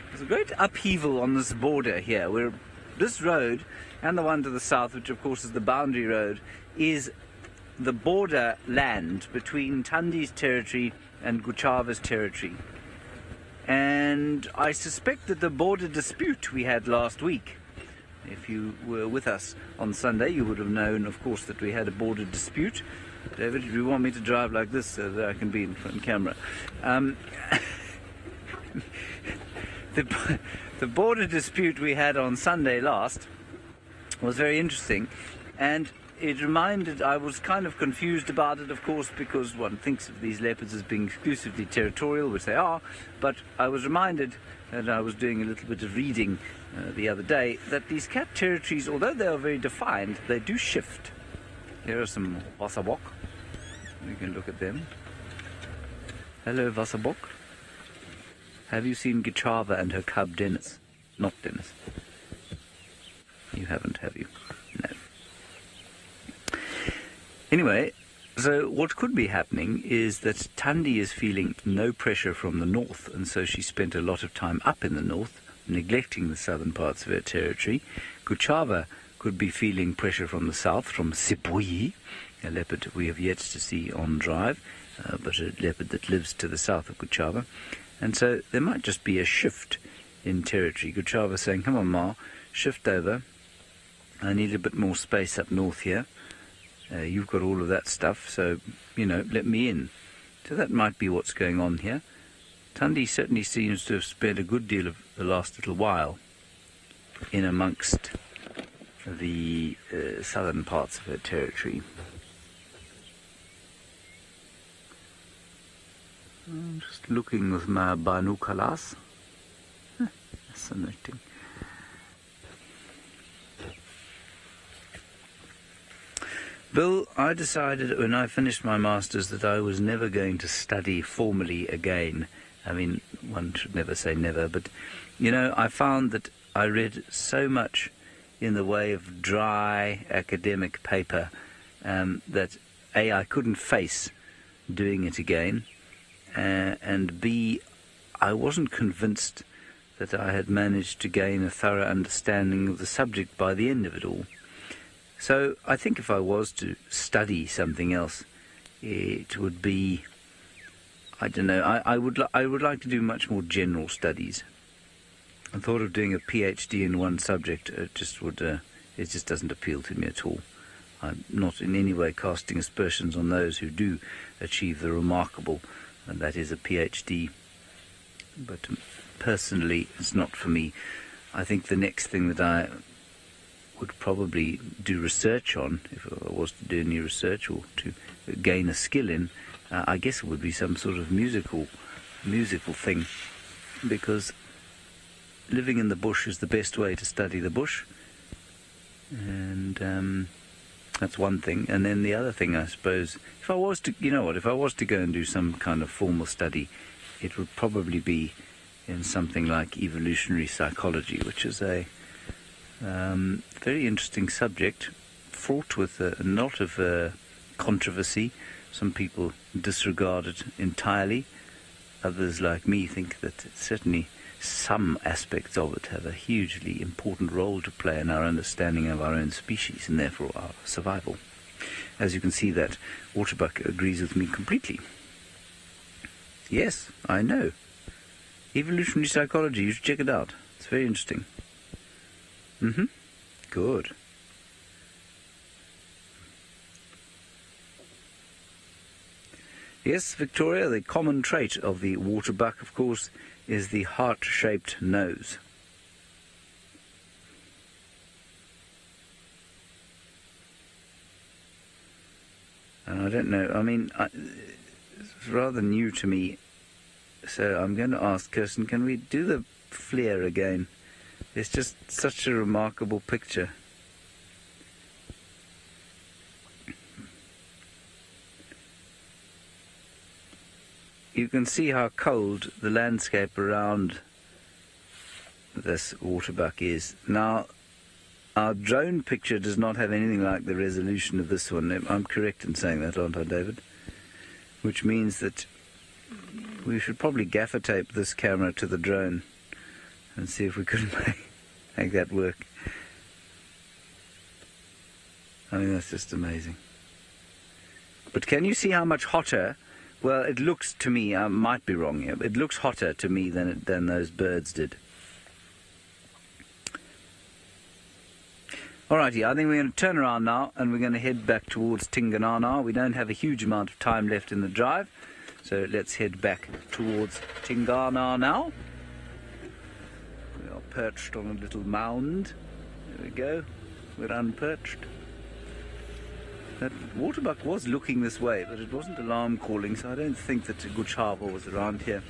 Speaker 6: There's a great upheaval on this border here, where this road and the one to the south, which of course is the boundary road, is the border land between Tandi's territory and Guchava's territory. And I suspect that the border dispute we had last week, if you were with us on Sunday, you would have known, of course, that we had a border dispute. David, do you want me to drive like this so that I can be in front camera? The border dispute we had on Sunday last was very interesting, and it reminded, I was kind of confused about it, of course, because one thinks of these leopards as being exclusively territorial, which they are, but I was reminded, and I was doing a little bit of reading the other day, that these cat territories, although they are very defined, they do shift. Here are some Wasserbok. We can look at them. Hello, Wasserbok. Have you seen Guchava and her cub Dennis? Not Dennis. You haven't, have you? No. Anyway, so what could be happening is that Tandi is feeling no pressure from the north, and so she spent a lot of time up in the north, neglecting the southern parts of her territory. Guchava could be feeling pressure from the south, from Sipuyi, a leopard we have yet to see on drive, but a leopard that lives to the south of Guchava. And so there might just be a shift in territory. Guchava saying, come on, Ma, shift over. I need a bit more space up north here. You've got all of that stuff, so, you know, let me in. So that might be what's going on here. Tandi certainly seems to have spent a good deal of the last little while in amongst the southern parts of her territory. I'm just looking with my binoculars. Fascinating. Bill, I decided when I finished my Masters that I was never going to study formally again. I mean, one should never say never, but, you know, I found that I read so much in the way of dry academic paper that, A, I couldn't face doing it again, and B, I wasn't convinced that I had managed to gain a thorough understanding of the subject by the end of it all. So I think if I was to study something else, it would be, I don't know, I would like to do much more general studies. I thought of doing a PhD in one subject. It just doesn't appeal to me at all. I'm not in any way casting aspersions on those who do achieve the remarkable, and that is a PhD. But personally, it's not for me. I think the next thing that I would probably do research on, if I was to do any research or to gain a skill in, I guess it would be some sort of musical thing, because living in the bush is the best way to study the bush, And that's one thing. And then the other thing, I suppose, if I was to, if I was to go and do some kind of formal study, it would probably be in something like evolutionary psychology, which is a very interesting subject, fraught with a lot of controversy. Some people disregard it entirely. Others, like me, think that certainly some aspects of it have a hugely important role to play in our understanding of our own species and therefore our survival. As you can see, that Waterbuck agrees with me completely. Yes, I know. Evolutionary psychology, you should check it out. It's very interesting. Good. Yes, Victoria, the common trait of the waterbuck, of course, is the heart-shaped nose. And I don't know, I mean, it's rather new to me, so I'm going to ask Kirsten, can we do the flare again? It's just such a remarkable picture. You can see how cold the landscape around this waterbuck is. Now, our drone picture does not have anything like the resolution of this one. I'm correct in saying that, aren't I, David? Which means that we should probably gaffer tape this camera to the drone and see if we could make that work. I mean, that's just amazing. But can you see how much hotter? Well, it looks to me, I might be wrong here, but it looks hotter to me than those birds did. Alrighty, I think we're going to turn around now and we're going to head back towards Tingana. We don't have a huge amount of time left in the drive, so let's head back towards Tingana now. We are perched on a little mound. There we go. We're unperched. That waterbuck was looking this way, but it wasn't alarm calling, so I don't think that Guch Harbour was around here.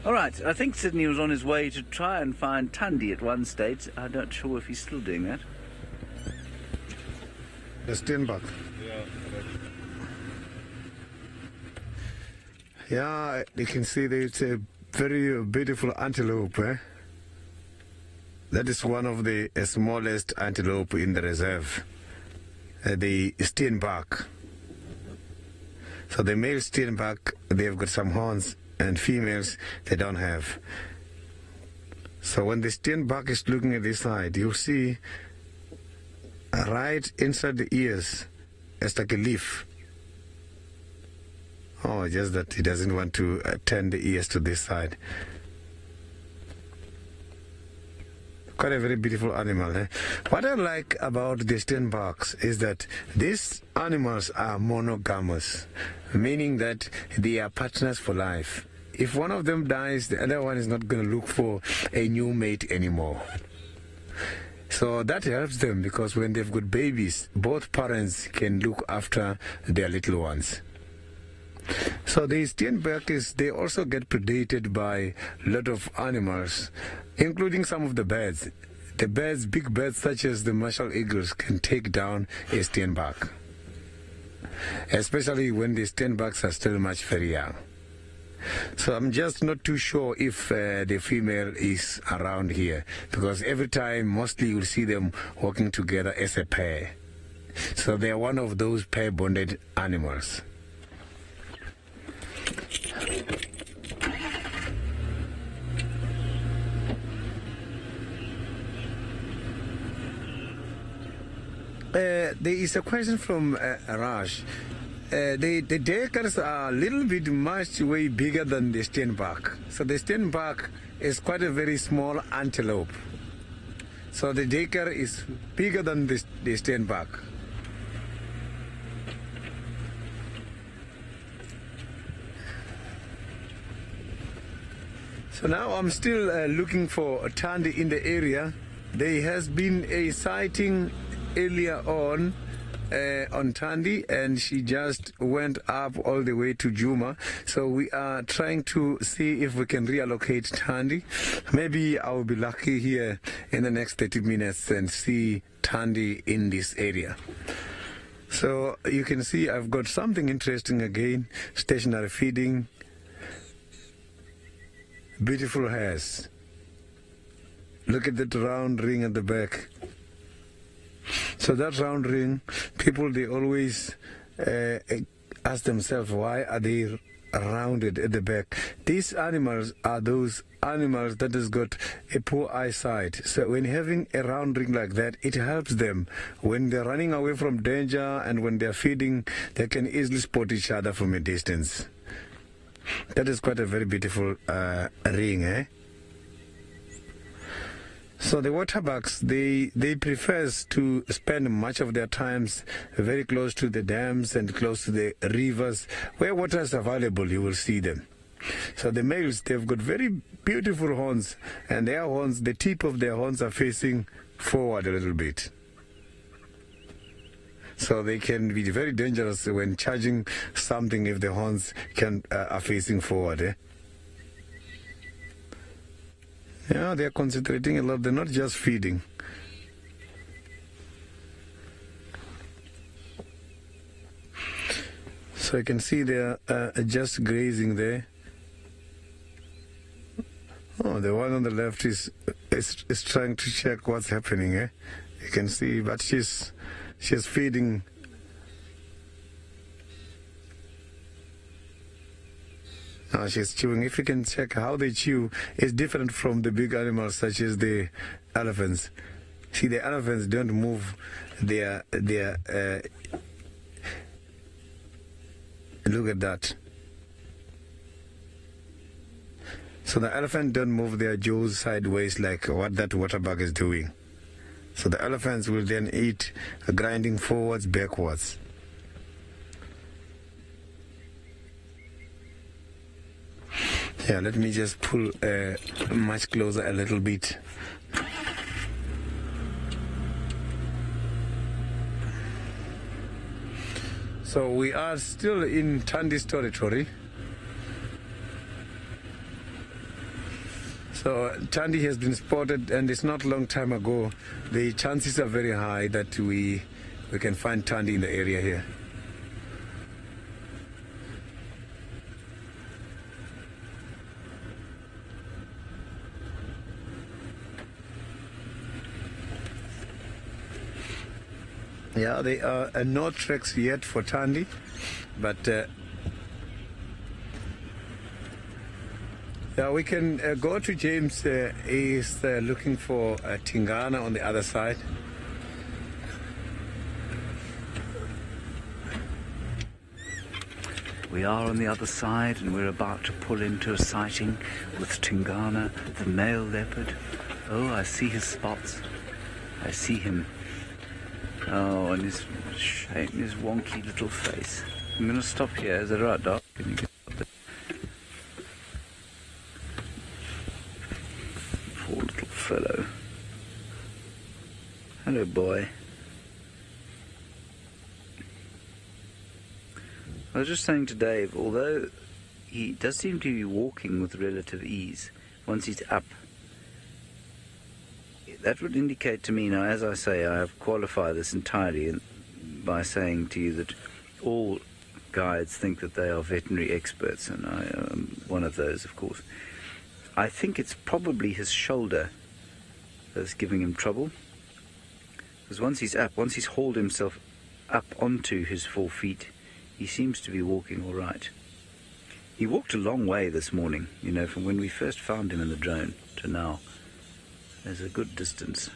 Speaker 6: All right, I think Sydney was on his way to try and find Tundi at one stage. I'm not sure if he's still doing that.
Speaker 3: The steenbok. Yeah, you can see that it's a very beautiful antelope. That is one of the smallest antelope in the reserve. The steenbok. So the male steenbok, they've got some horns, and females, they don't have. So when the steenbok is looking at this side, you see right inside the ears, it's like a leaf. Oh, just that he doesn't want to turn the ears to this side. Quite a very beautiful animal. What I like about the steenboks is that these animals are monogamous, meaning that they are partners for life. If one of them dies, the other one is not going to look for a new mate anymore. So that helps them, because when they've got babies, both parents can look after their little ones. So the steenbok, they also get predated by a lot of animals, including some of the birds. The birds, big birds such as the martial eagles, can take down a steenbok, especially when the steenboks are still much very young. So I'm just not too sure if the female is around here, because every time mostly you'll see them walking together as a pair. So they are one of those pair-bonded animals. There is a question from Raj. The duikers are a little bit much way bigger than the steenbok. So the steenbok is quite a very small antelope. So the duiker is bigger than the steenbok. So now I'm still looking for a Tundi in the area. There has been a sighting earlier on on Tandy, and she just went up all the way to Juma. So we are trying to see if we can reallocate Tandy. Maybe I will be lucky here in the next 30 minutes and see Tandy in this area. So you can see I've got something interesting again. Stationary feeding. Beautiful hairs. Look at that round ring at the back. So that round ring, people, they always ask themselves, why are they rounded at the back? These animals are those animals that has got a poor eyesight. So when having a round ring like that, it helps them. When they're running away from danger and when they're feeding, they can easily spot each other from a distance. That is quite a very beautiful ring, eh? So the waterbucks, they prefer to spend much of their times very close to the dams and close to the rivers. Where water is available, you will see them. So the males, they've got very beautiful horns, and their horns, the tip of their horns are facing forward a little bit. So they can be very dangerous when charging something if the horns are facing forward. Eh? Yeah, they're concentrating a lot. They're not just feeding. So you can see they're just grazing there. Oh, the one on the left is trying to check what's happening. Eh? You can see, but she's feeding. Now she's chewing. If you can check how they chew, it's different from the big animals such as the elephants. See, the elephants don't move their look at that. So the elephant don't move their jaws sideways like what that waterbug is doing. So the elephants will then eat, grinding forwards, backwards. Yeah, let me just pull much closer a little bit. So we are still in Tandy's territory. So Tandy has been spotted, and it's not a long time ago. The chances are very high that we can find Tandy in the area here. Yeah, there are no tracks yet for Tandy, but yeah, we can go to James. He's looking for Tingana on the other side.
Speaker 6: We are on the other side, and we're about to pull into a sighting with Tingana, the male leopard. Oh, I see his spots. I see him. Oh, and his shape, his wonky little face. I'm going to stop here. Is that right, Doc? Can you get up there? Poor little fellow. Hello, boy. I was just saying to Dave, although he does seem to be walking with relative ease once he's up, that would indicate to me, now as I say, I have qualified this entirely by saying to you that all guides think that they are veterinary experts, and I am one of those, of course. I think it's probably his shoulder that's giving him trouble, because once he's up, once he's hauled himself up onto his 4 feet, he seems to be walking all right. He walked a long way this morning, you know, from when we first found him in the drone to now. There's a good distance.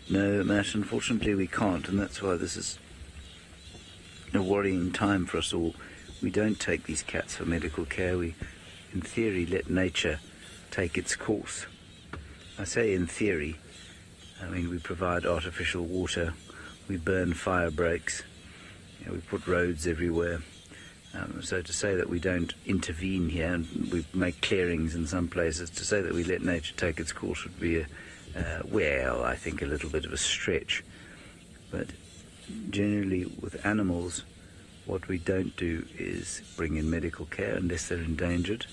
Speaker 6: No, Matt, unfortunately we can't, and that's why this is a worrying time for us all. We don't take these cats for medical care. We, in theory, let nature take its course. I say in theory. I mean, we provide artificial water, we burn fire breaks, you know, we put roads everywhere, So to say that we don't intervene here and we make clearings in some places, to say that we let nature take its course would be, well, I think a little bit of a stretch. But generally with animals, what we don't do is bring in medical care unless they're endangered.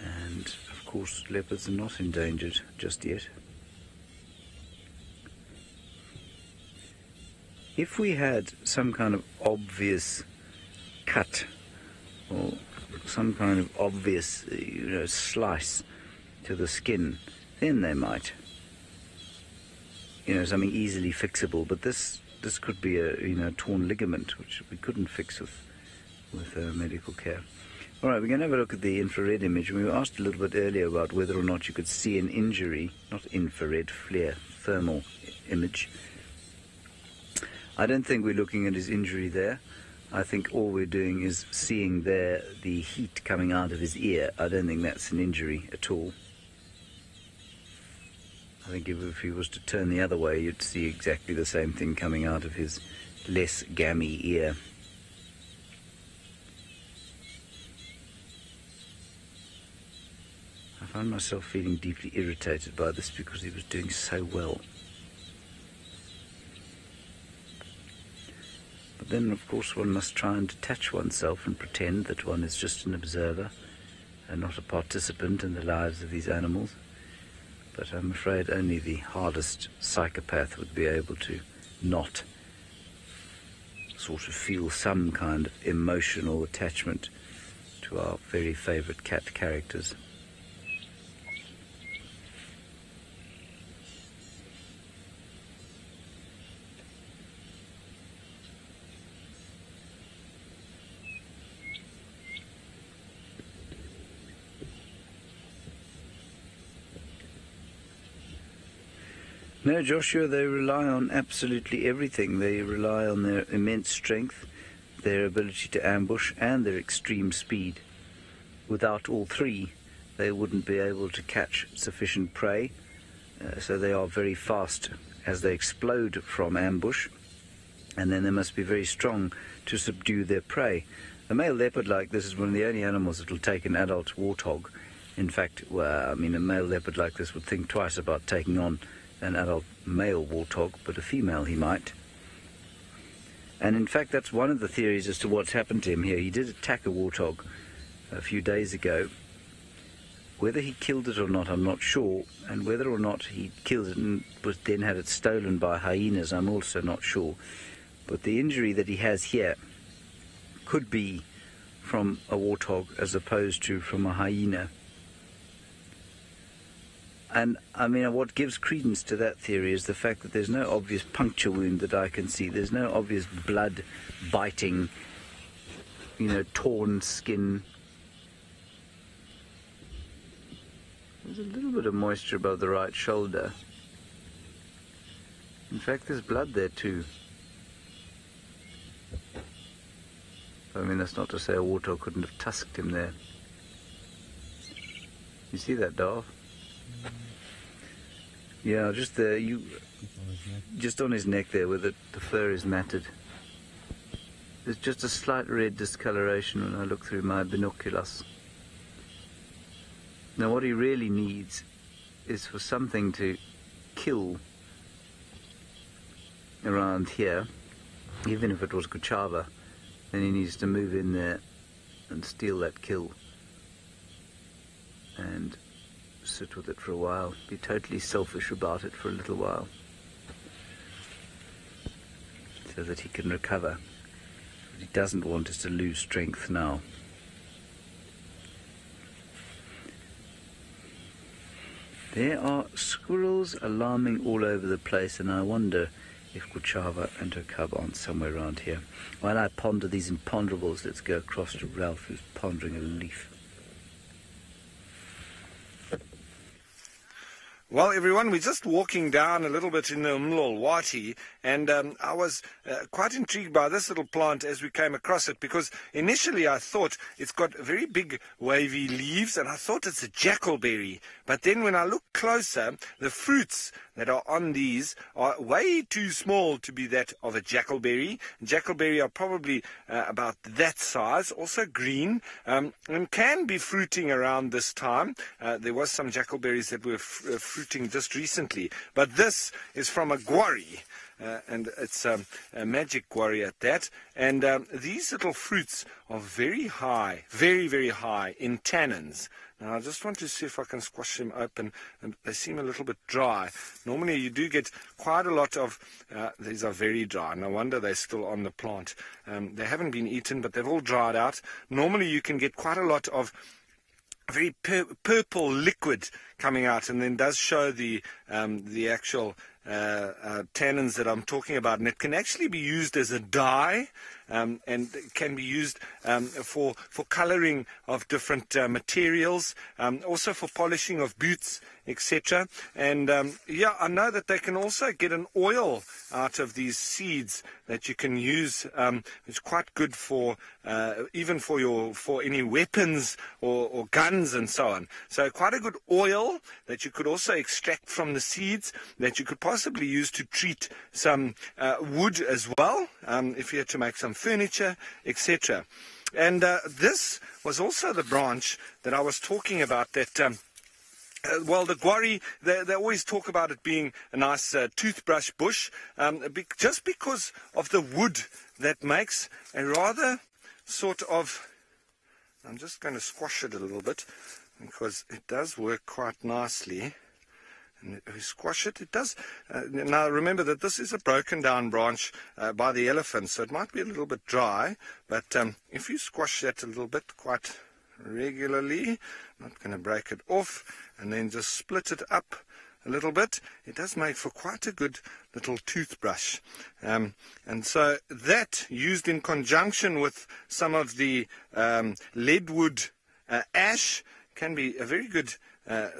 Speaker 6: And of course leopards are not endangered just yet. If we had some kind of obvious cut or some kind of obvious slice to the skin, then they might, something easily fixable. But this could be a torn ligament, which we couldn't fix with medical care. All right, we're going to have a look at the infrared image. We were asked a little bit earlier about whether or not you could see an injury, not infrared, FLIR, thermal image. I don't think we're looking at his injury there. I think all we're doing is seeing there the heat coming out of his ear. I don't think that's an injury at all. I think if he was to turn the other way, you'd see exactly the same thing coming out of his less gammy ear. I found myself feeling deeply irritated by this because he was doing so well. But then, of course, one must try and detach oneself and pretend that one is just an observer and not a participant in the lives of these animals. But I'm afraid only the hardest psychopath would be able to not sort of feel some kind of emotional attachment to our very favourite cat characters. No, Joshua, they rely on absolutely everything. They rely on their immense strength, their ability to ambush, and their extreme speed. Without all three, they wouldn't be able to catch sufficient prey, so they are very fast as they explode from ambush, and then they must be very strong to subdue their prey. A male leopard like this is one of the only animals that will take an adult warthog. In fact, a male leopard like this would think twice about taking on an adult male warthog, but a female he might. And in fact, that's one of the theories as to what's happened to him here. He did attack a warthog a few days ago. Whether he killed it or not, I'm not sure, and whether or not he killed it and then had it stolen by hyenas, I'm also not sure. But the injury that he has here could be from a warthog as opposed to from a hyena. And, what gives credence to that theory is the fact that there's no obvious puncture wound that I can see. There's no obvious blood biting, torn skin. There's a little bit of moisture above the right shoulder. In fact, there's blood there too. That's not to say a warthog couldn't have tusked him there. You see that, Darth? Yeah, just there, just on his neck there where the fur is matted. There's just a slight red discoloration when I look through my binoculars. Now what he really needs is for something to kill around here. Even if it was Kuchava, then he needs to move in there and steal that kill and sit with it for a while, be totally selfish about it for a little while, so that he can recover. What he doesn't want is to lose strength now. There are squirrels alarming all over the place, and I wonder if Kuchava and her cub aren't somewhere around here. While I ponder these imponderables, let's go across to Ralph, who's pondering a leaf.
Speaker 5: Well, everyone, we're just walking down a little bit in the Mlolwati, and I was quite intrigued by this little plant as we came across it, because initially I thought it's got very big wavy leaves, and I thought it's a jackalberry. But then when I looked closer, the fruits, that are on these are way too small to be that of a jackalberry. Jackalberry are probably about that size, also green, and can be fruiting around this time. There was some jackalberries that were fruiting just recently, but this is from a guarri. And it's a magic guarri at that. And these little fruits are very high, very, very high in tannins. Now, I just want to see if I can squash them open. They seem a little bit dry. Normally, you do get quite a lot of... these are very dry. No wonder they're still on the plant. They haven't been eaten, but they've all dried out. Normally, you can get quite a lot of very purple liquid coming out, and then does show the actual tannins that I'm talking about, and it can actually be used as a dye, and can be used for coloring of different materials, also for polishing of boots, etc. And yeah, I know that they can also get an oil out of these seeds that you can use. It's quite good for even for any weapons or guns and so on. So quite a good oil that you could also extract from the seeds, that you could possibly use to treat some wood as well, if you had to make some furniture, etc. And this was also the branch that I was talking about, that well, the guarri, they always talk about it being a nice toothbrush bush, just because of the wood that makes a rather sort of... I'm just going to squash it a little bit, because it does work quite nicely. And if you squash it, it does. Now, remember that this is a broken down branch by the elephant, so it might be a little bit dry, but if you squash that a little bit quite regularly, not going to break it off, and then just split it up a little bit, it does make for quite a good little toothbrush. And so that, used in conjunction with some of the leadwood ash, can be a very good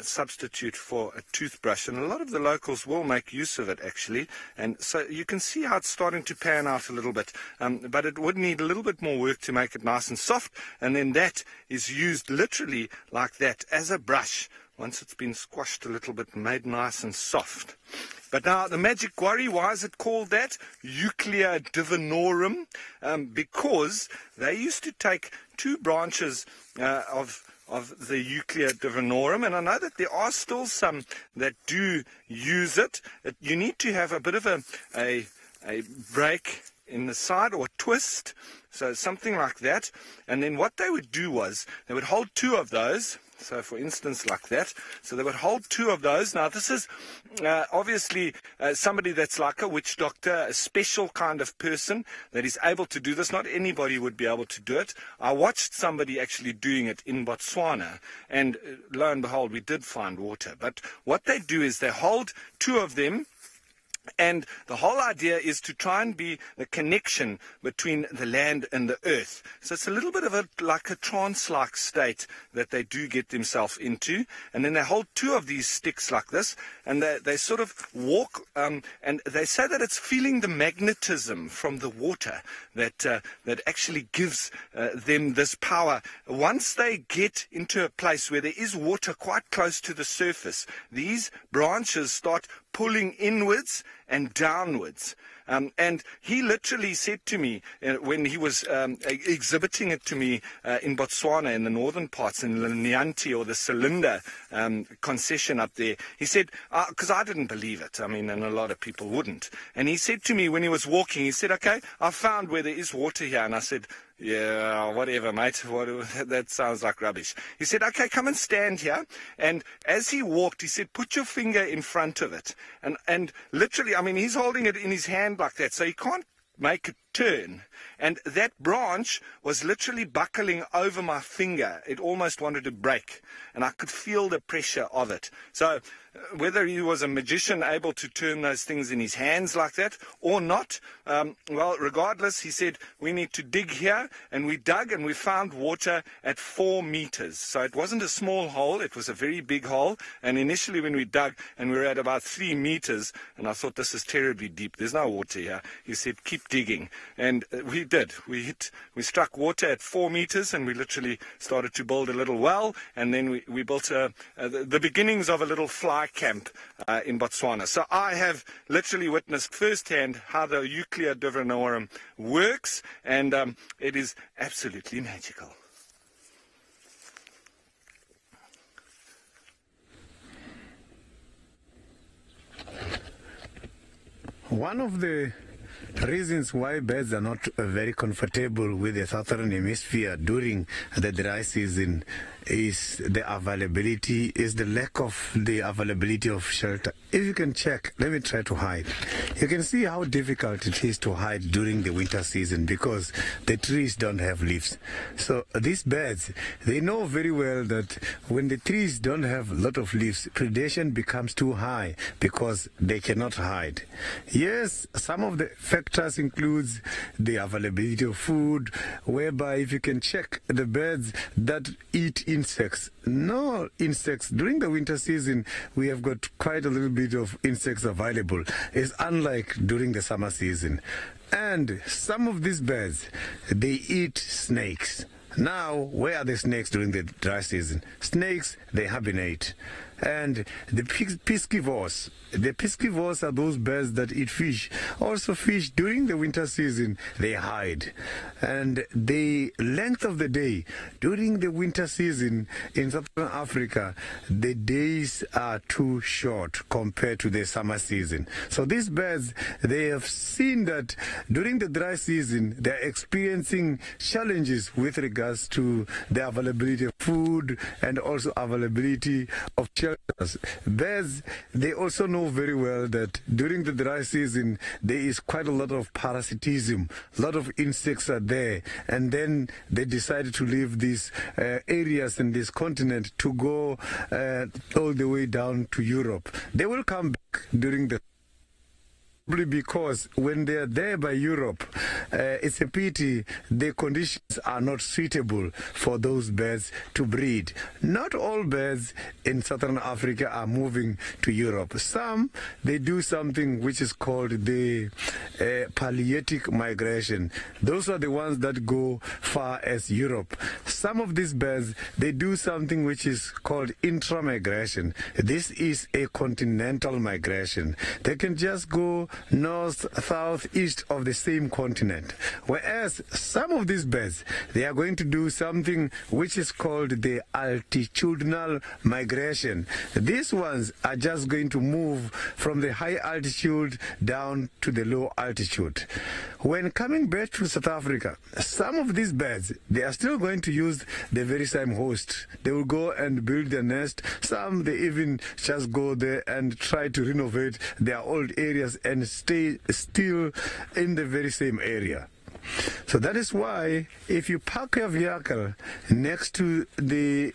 Speaker 5: substitute for a toothbrush, and a lot of the locals will make use of it, actually. And so you can see how it's starting to pan out a little bit, but it would need a little bit more work to make it nice and soft, and then that is used literally like that as a brush once it's been squashed a little bit and made nice and soft. But now, the magic guarri, why is it called that? Euclea divinorum, because they used to take two branches of the Euclea divinorum, and I know that there are still some that do use it. You need to have a bit of a break in the side, or twist, so something like that. And then what they would do was they would hold two of those. So, for instance, like that. So they would hold two of those. Now, this is obviously somebody that's like a witch doctor, a special kind of person that is able to do this. Not anybody would be able to do it. I watched somebody actually doing it in Botswana, and lo and behold, we did find water. But what they do is they hold two of them, and the whole idea is to try and be the connection between the land and the earth. So it's a little bit of like a trance-like state that they do get themselves into. And then they hold two of these sticks like this, and they sort of walk, and they say that it's feeling the magnetism from the water that actually gives them this power. Once they get into a place where there is water quite close to the surface, these branches start pulling inwards and downwards. And he literally said to me, when he was exhibiting it to me in Botswana, in the northern parts, in the Nyanti or the Cylinder concession up there, he said, because I didn't believe it, I mean, and a lot of people wouldn't. And he said to me when he was walking, he said, okay, I found where there is water here. And I said, yeah, whatever, mate. That sounds like rubbish. He said, okay, come and stand here. And as he walked, he said, put your finger in front of it. And literally, I mean, he's holding it in his hand like that, so he can't make it turn. And that branch was literally buckling over my finger. It almost wanted to break, and I could feel the pressure of it. So whether he was a magician able to turn those things in his hands like that or not, well, regardless, he said, we need to dig here. And we dug, and we found water at 4 meters. So it wasn't a small hole, it was a very big hole. And initially when we dug, and we were at about 3 meters, and I thought, this is terribly deep, there's no water here. He said, keep digging. And we did. We struck water at 4 meters, and we literally started to build a little well, and then we built the beginnings of a little fly camp in Botswana. So I have literally witnessed firsthand how the Euclea divinorum works, and it is absolutely magical.
Speaker 3: One of the reasons why birds are not very comfortable with the southern hemisphere during the dry season is the lack of the availability of shelter. If you can check, let me try to hide. You can see how difficult it is to hide during the winter season because the trees don't have leaves. So these birds, they know very well that when the trees don't have a lot of leaves, predation becomes too high because they cannot hide. Yes, some of the factors includes the availability of food, whereby if you can check the birds that eat insects. No insects. During the winter season, we have got quite a little bit of insects available. It's unlike during the summer season. And some of these birds, they eat snakes. Now, where are the snakes during the dry season? Snakes, they hibernate. And the piscivores. The piscivores are those birds that eat fish. Also fish during the winter season, they hide. And the length of the day during the winter season in Southern Africa, the days are too short compared to the summer season. So these birds, they have seen that during the dry season, they're experiencing challenges with regards to the availability of food and also availability of shelters. Birds, they also know very well that during the dry season, there is quite a lot of parasitism. A lot of insects are there. And then they decided to leave these areas in this continent to go all the way down to Europe. They will come back during the because when they are there by Europe, it's a pity the conditions are not suitable for those birds to breed. Not all birds in Southern Africa are moving to Europe. Some, they do something which is called the palearctic migration. Those are the ones that go far as Europe. Some of these birds, they do something which is called intramigration. This is a continental migration. They can just go north, south, east of the same continent. Whereas some of these birds, they are going to do something which is called the altitudinal migration. These ones are just going to move from the high altitude down to the low altitude. When coming back to South Africa, some of these birds, they are still going to use the very same host. They will go and build their nest. Some, they even just go there and try to renovate their old areas and stay still in the very same area. So that is why if you park your vehicle next to the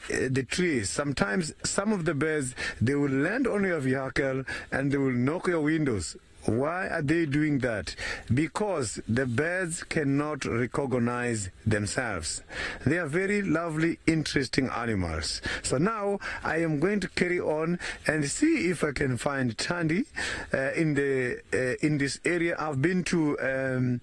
Speaker 3: trees, sometimes some of the birds, they will land on your vehicle and they will knock your windows. Why are they doing that? Because the birds cannot recognize themselves. They are very lovely, interesting animals. So now I am going to carry on and see if I can find Thandi in this area. I've been to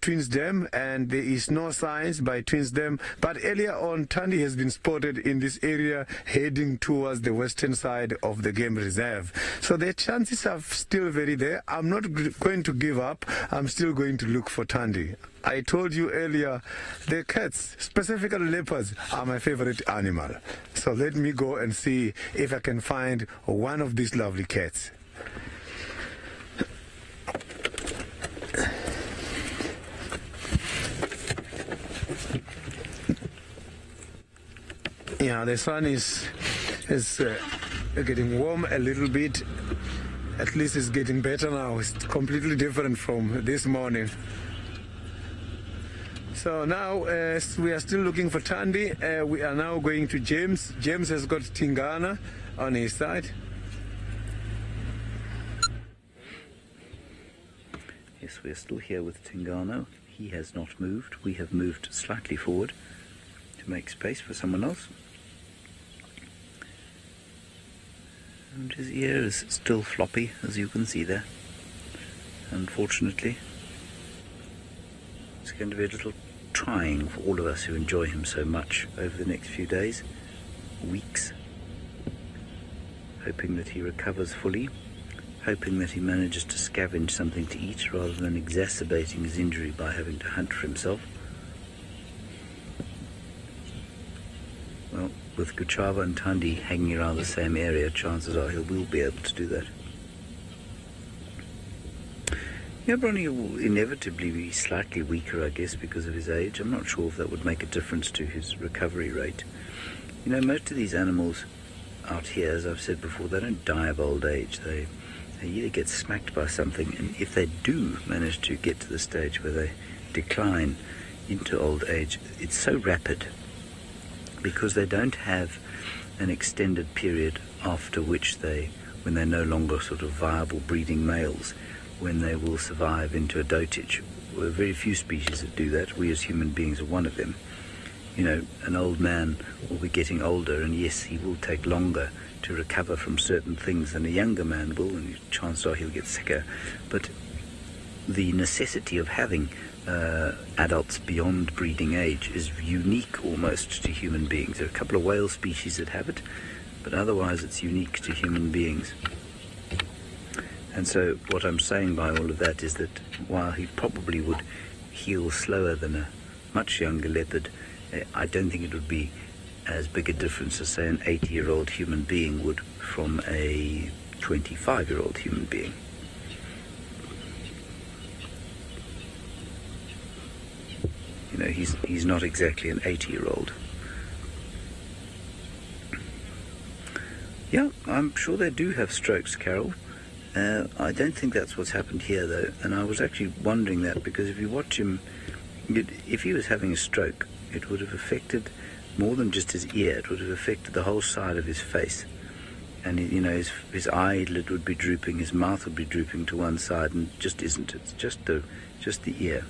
Speaker 3: Twins Dam and there is no signs by Twins Dam, but earlier on Thandi has been spotted in this area heading towards the western side of the game reserve. So the chances are still very there. I'm not going to give up. I'm still going to look for Thandi. I told you earlier, the cats, specifically leopards, are my favorite animal. So let me go and see if I can find one of these lovely cats. Yeah, the sun is getting warm a little bit. At least it's getting better now. It's completely different from this morning. So now we are still looking for Thandi. We are now going to James. James has got Tingana on his side.
Speaker 6: Yes, we are still here with Tingano. He has not moved. We have moved slightly forward to make space for someone else. And his ear is still floppy, as you can see there, unfortunately. It's going to be a little trying for all of us who enjoy him so much over the next few days, weeks. Hoping that he recovers fully, hoping that he manages to scavenge something to eat rather than exacerbating his injury by having to hunt for himself. Well, with Kuchava and Tandi hanging around the same area, chances are he will be able to do that. Ronnie will inevitably be slightly weaker, I guess, because of his age. I'm not sure if that would make a difference to his recovery rate. Most of these animals out here, as I've said before, they don't die of old age. They either get smacked by something, and if they do manage to get to the stage where they decline into old age, it's so rapid because they don't have an extended period after which when they're no longer sort of viable breeding males, when they will survive into a dotage. There are very few species that do that. We as human beings are one of them. An old man will be getting older, and yes, he will take longer to recover from certain things than a younger man will, and chances are he'll get sicker. But the necessity of having adults beyond breeding age is unique almost to human beings. There are a couple of whale species that have it, but otherwise it's unique to human beings. And so what I'm saying by all of that is that while he probably would heal slower than a much younger leopard, I don't think it would be as big a difference as, say, an 80-year-old human being would from a 25-year-old human being. He's not exactly an 80-year-old. Yeah, I'm sure they do have strokes, Carol. I don't think that's what's happened here, though, and I was actually wondering that, because if you watch him, if he was having a stroke, it would have affected more than just his ear. It would have affected the whole side of his face, and his eyelid would be drooping, his mouth would be drooping to one side, and just isn't. It's just the ear.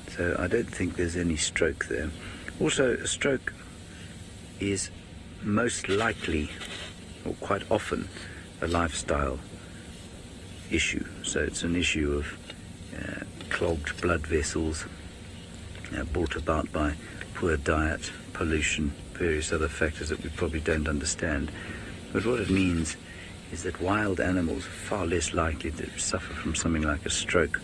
Speaker 6: So I don't think there's any stroke there. Also, a stroke is most likely, or quite often, a lifestyle issue. So it's an issue of clogged blood vessels brought about by poor diet, pollution, various other factors that we probably don't understand. But what it means is that wild animals are far less likely to suffer from something like a stroke,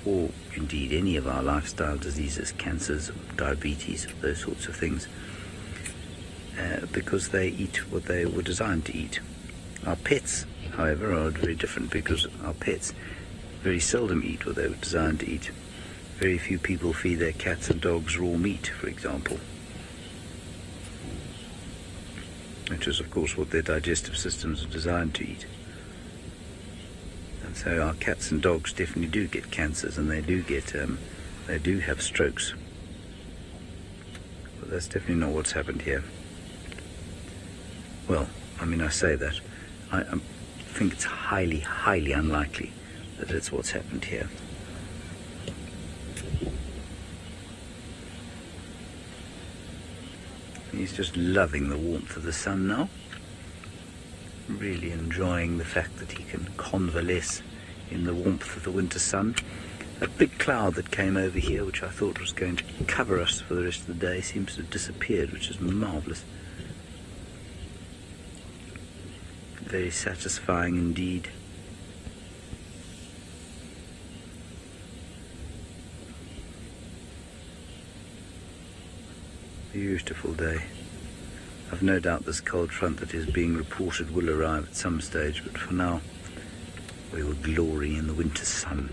Speaker 6: or indeed any of our lifestyle diseases, cancers, diabetes, those sorts of things, because they eat what they were designed to eat. Our pets, however, are very different, because our pets very seldom eat what they were designed to eat. Very few people feed their cats and dogs raw meat, for example, which is, of course, what their digestive systems are designed to eat. And so our cats and dogs definitely do get cancers, and they do have strokes. But that's definitely not what's happened here. Well, I say that. I think it's highly, highly unlikely that it's what's happened here. He's just loving the warmth of the sun now. Really enjoying the fact that he can convalesce in the warmth of the winter sun. A big cloud that came over here, which I thought was going to cover us for the rest of the day, seems to have disappeared, which is marvellous. Very satisfying indeed. Beautiful day. I've no doubt this cold front that is being reported will arrive at some stage, but for now we will glory in the winter sun.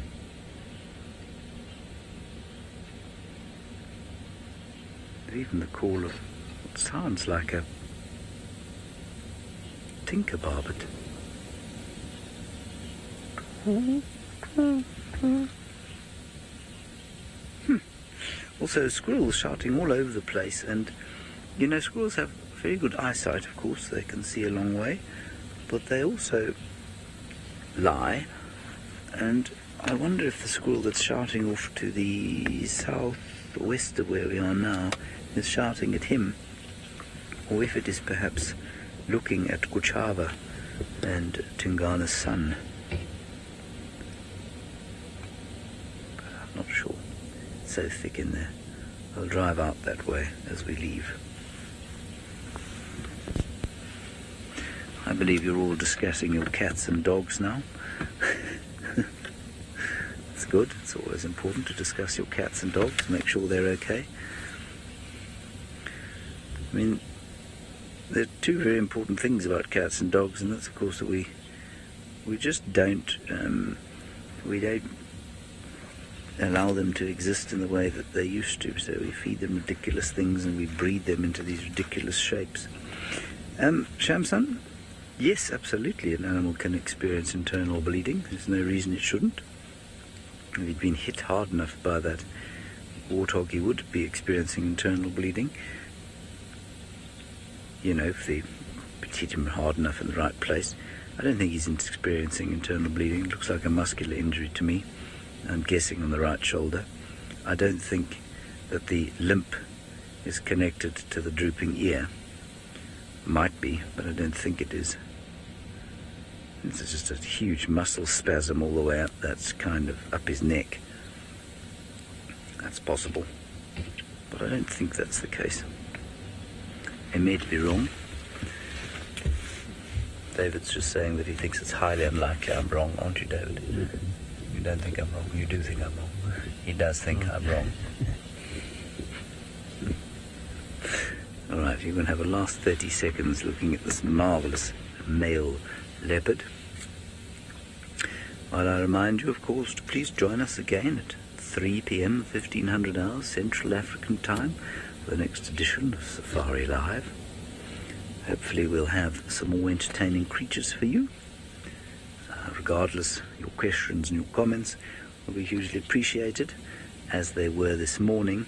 Speaker 6: Even the call of what sounds like a tinker barbet. Also, squirrels shouting all over the place, and squirrels have very good eyesight, of course. They can see a long way, but they also lie, and I wonder if the squirrel that's shouting off to the southwest of where we are now is shouting at him, or if it is perhaps looking at Kuchava and Tingana's son. But I'm not sure. It's so thick in there. I'll drive out that way as we leave. I believe you're all discussing your cats and dogs now. It's good. It's always important to discuss your cats and dogs, make sure they're okay. I mean, there are two very important things about cats and dogs, and that's of course that we just don't allow them to exist in the way that they used to. So we feed them ridiculous things and we breed them into these ridiculous shapes. Shamsun, yes, absolutely, an animal can experience internal bleeding. There's no reason it shouldn't. If he'd been hit hard enough by that warthog, he would be experiencing internal bleeding. You know, if they hit him hard enough in the right place. I don't think he's experiencing internal bleeding. It looks like a muscular injury to me. I'm guessing on the right shoulder. I don't think that the limp is connected to the drooping ear. Might be, but I don't think it is. This is just a huge muscle spasm all the way up. That's kind of up his neck. That's possible, but I don't think that's the case. I may be wrong. David's just saying that he thinks it's highly unlikely I'm wrong, aren't you, David? You don't think I'm wrong. You do think I'm wrong. He does think I'm wrong. All right, you're going to have a last 30 seconds looking at this marvellous male leopard. While I remind you, of course, to please join us again at 3 p.m, 1500 hours Central African time for the next edition of Safari Live. Hopefully we'll have some more entertaining creatures for you. Regardless, your questions and your comments will be hugely appreciated, as they were this morning.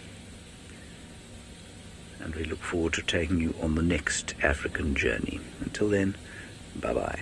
Speaker 6: And we look forward to taking you on the next African journey. Until then, bye-bye.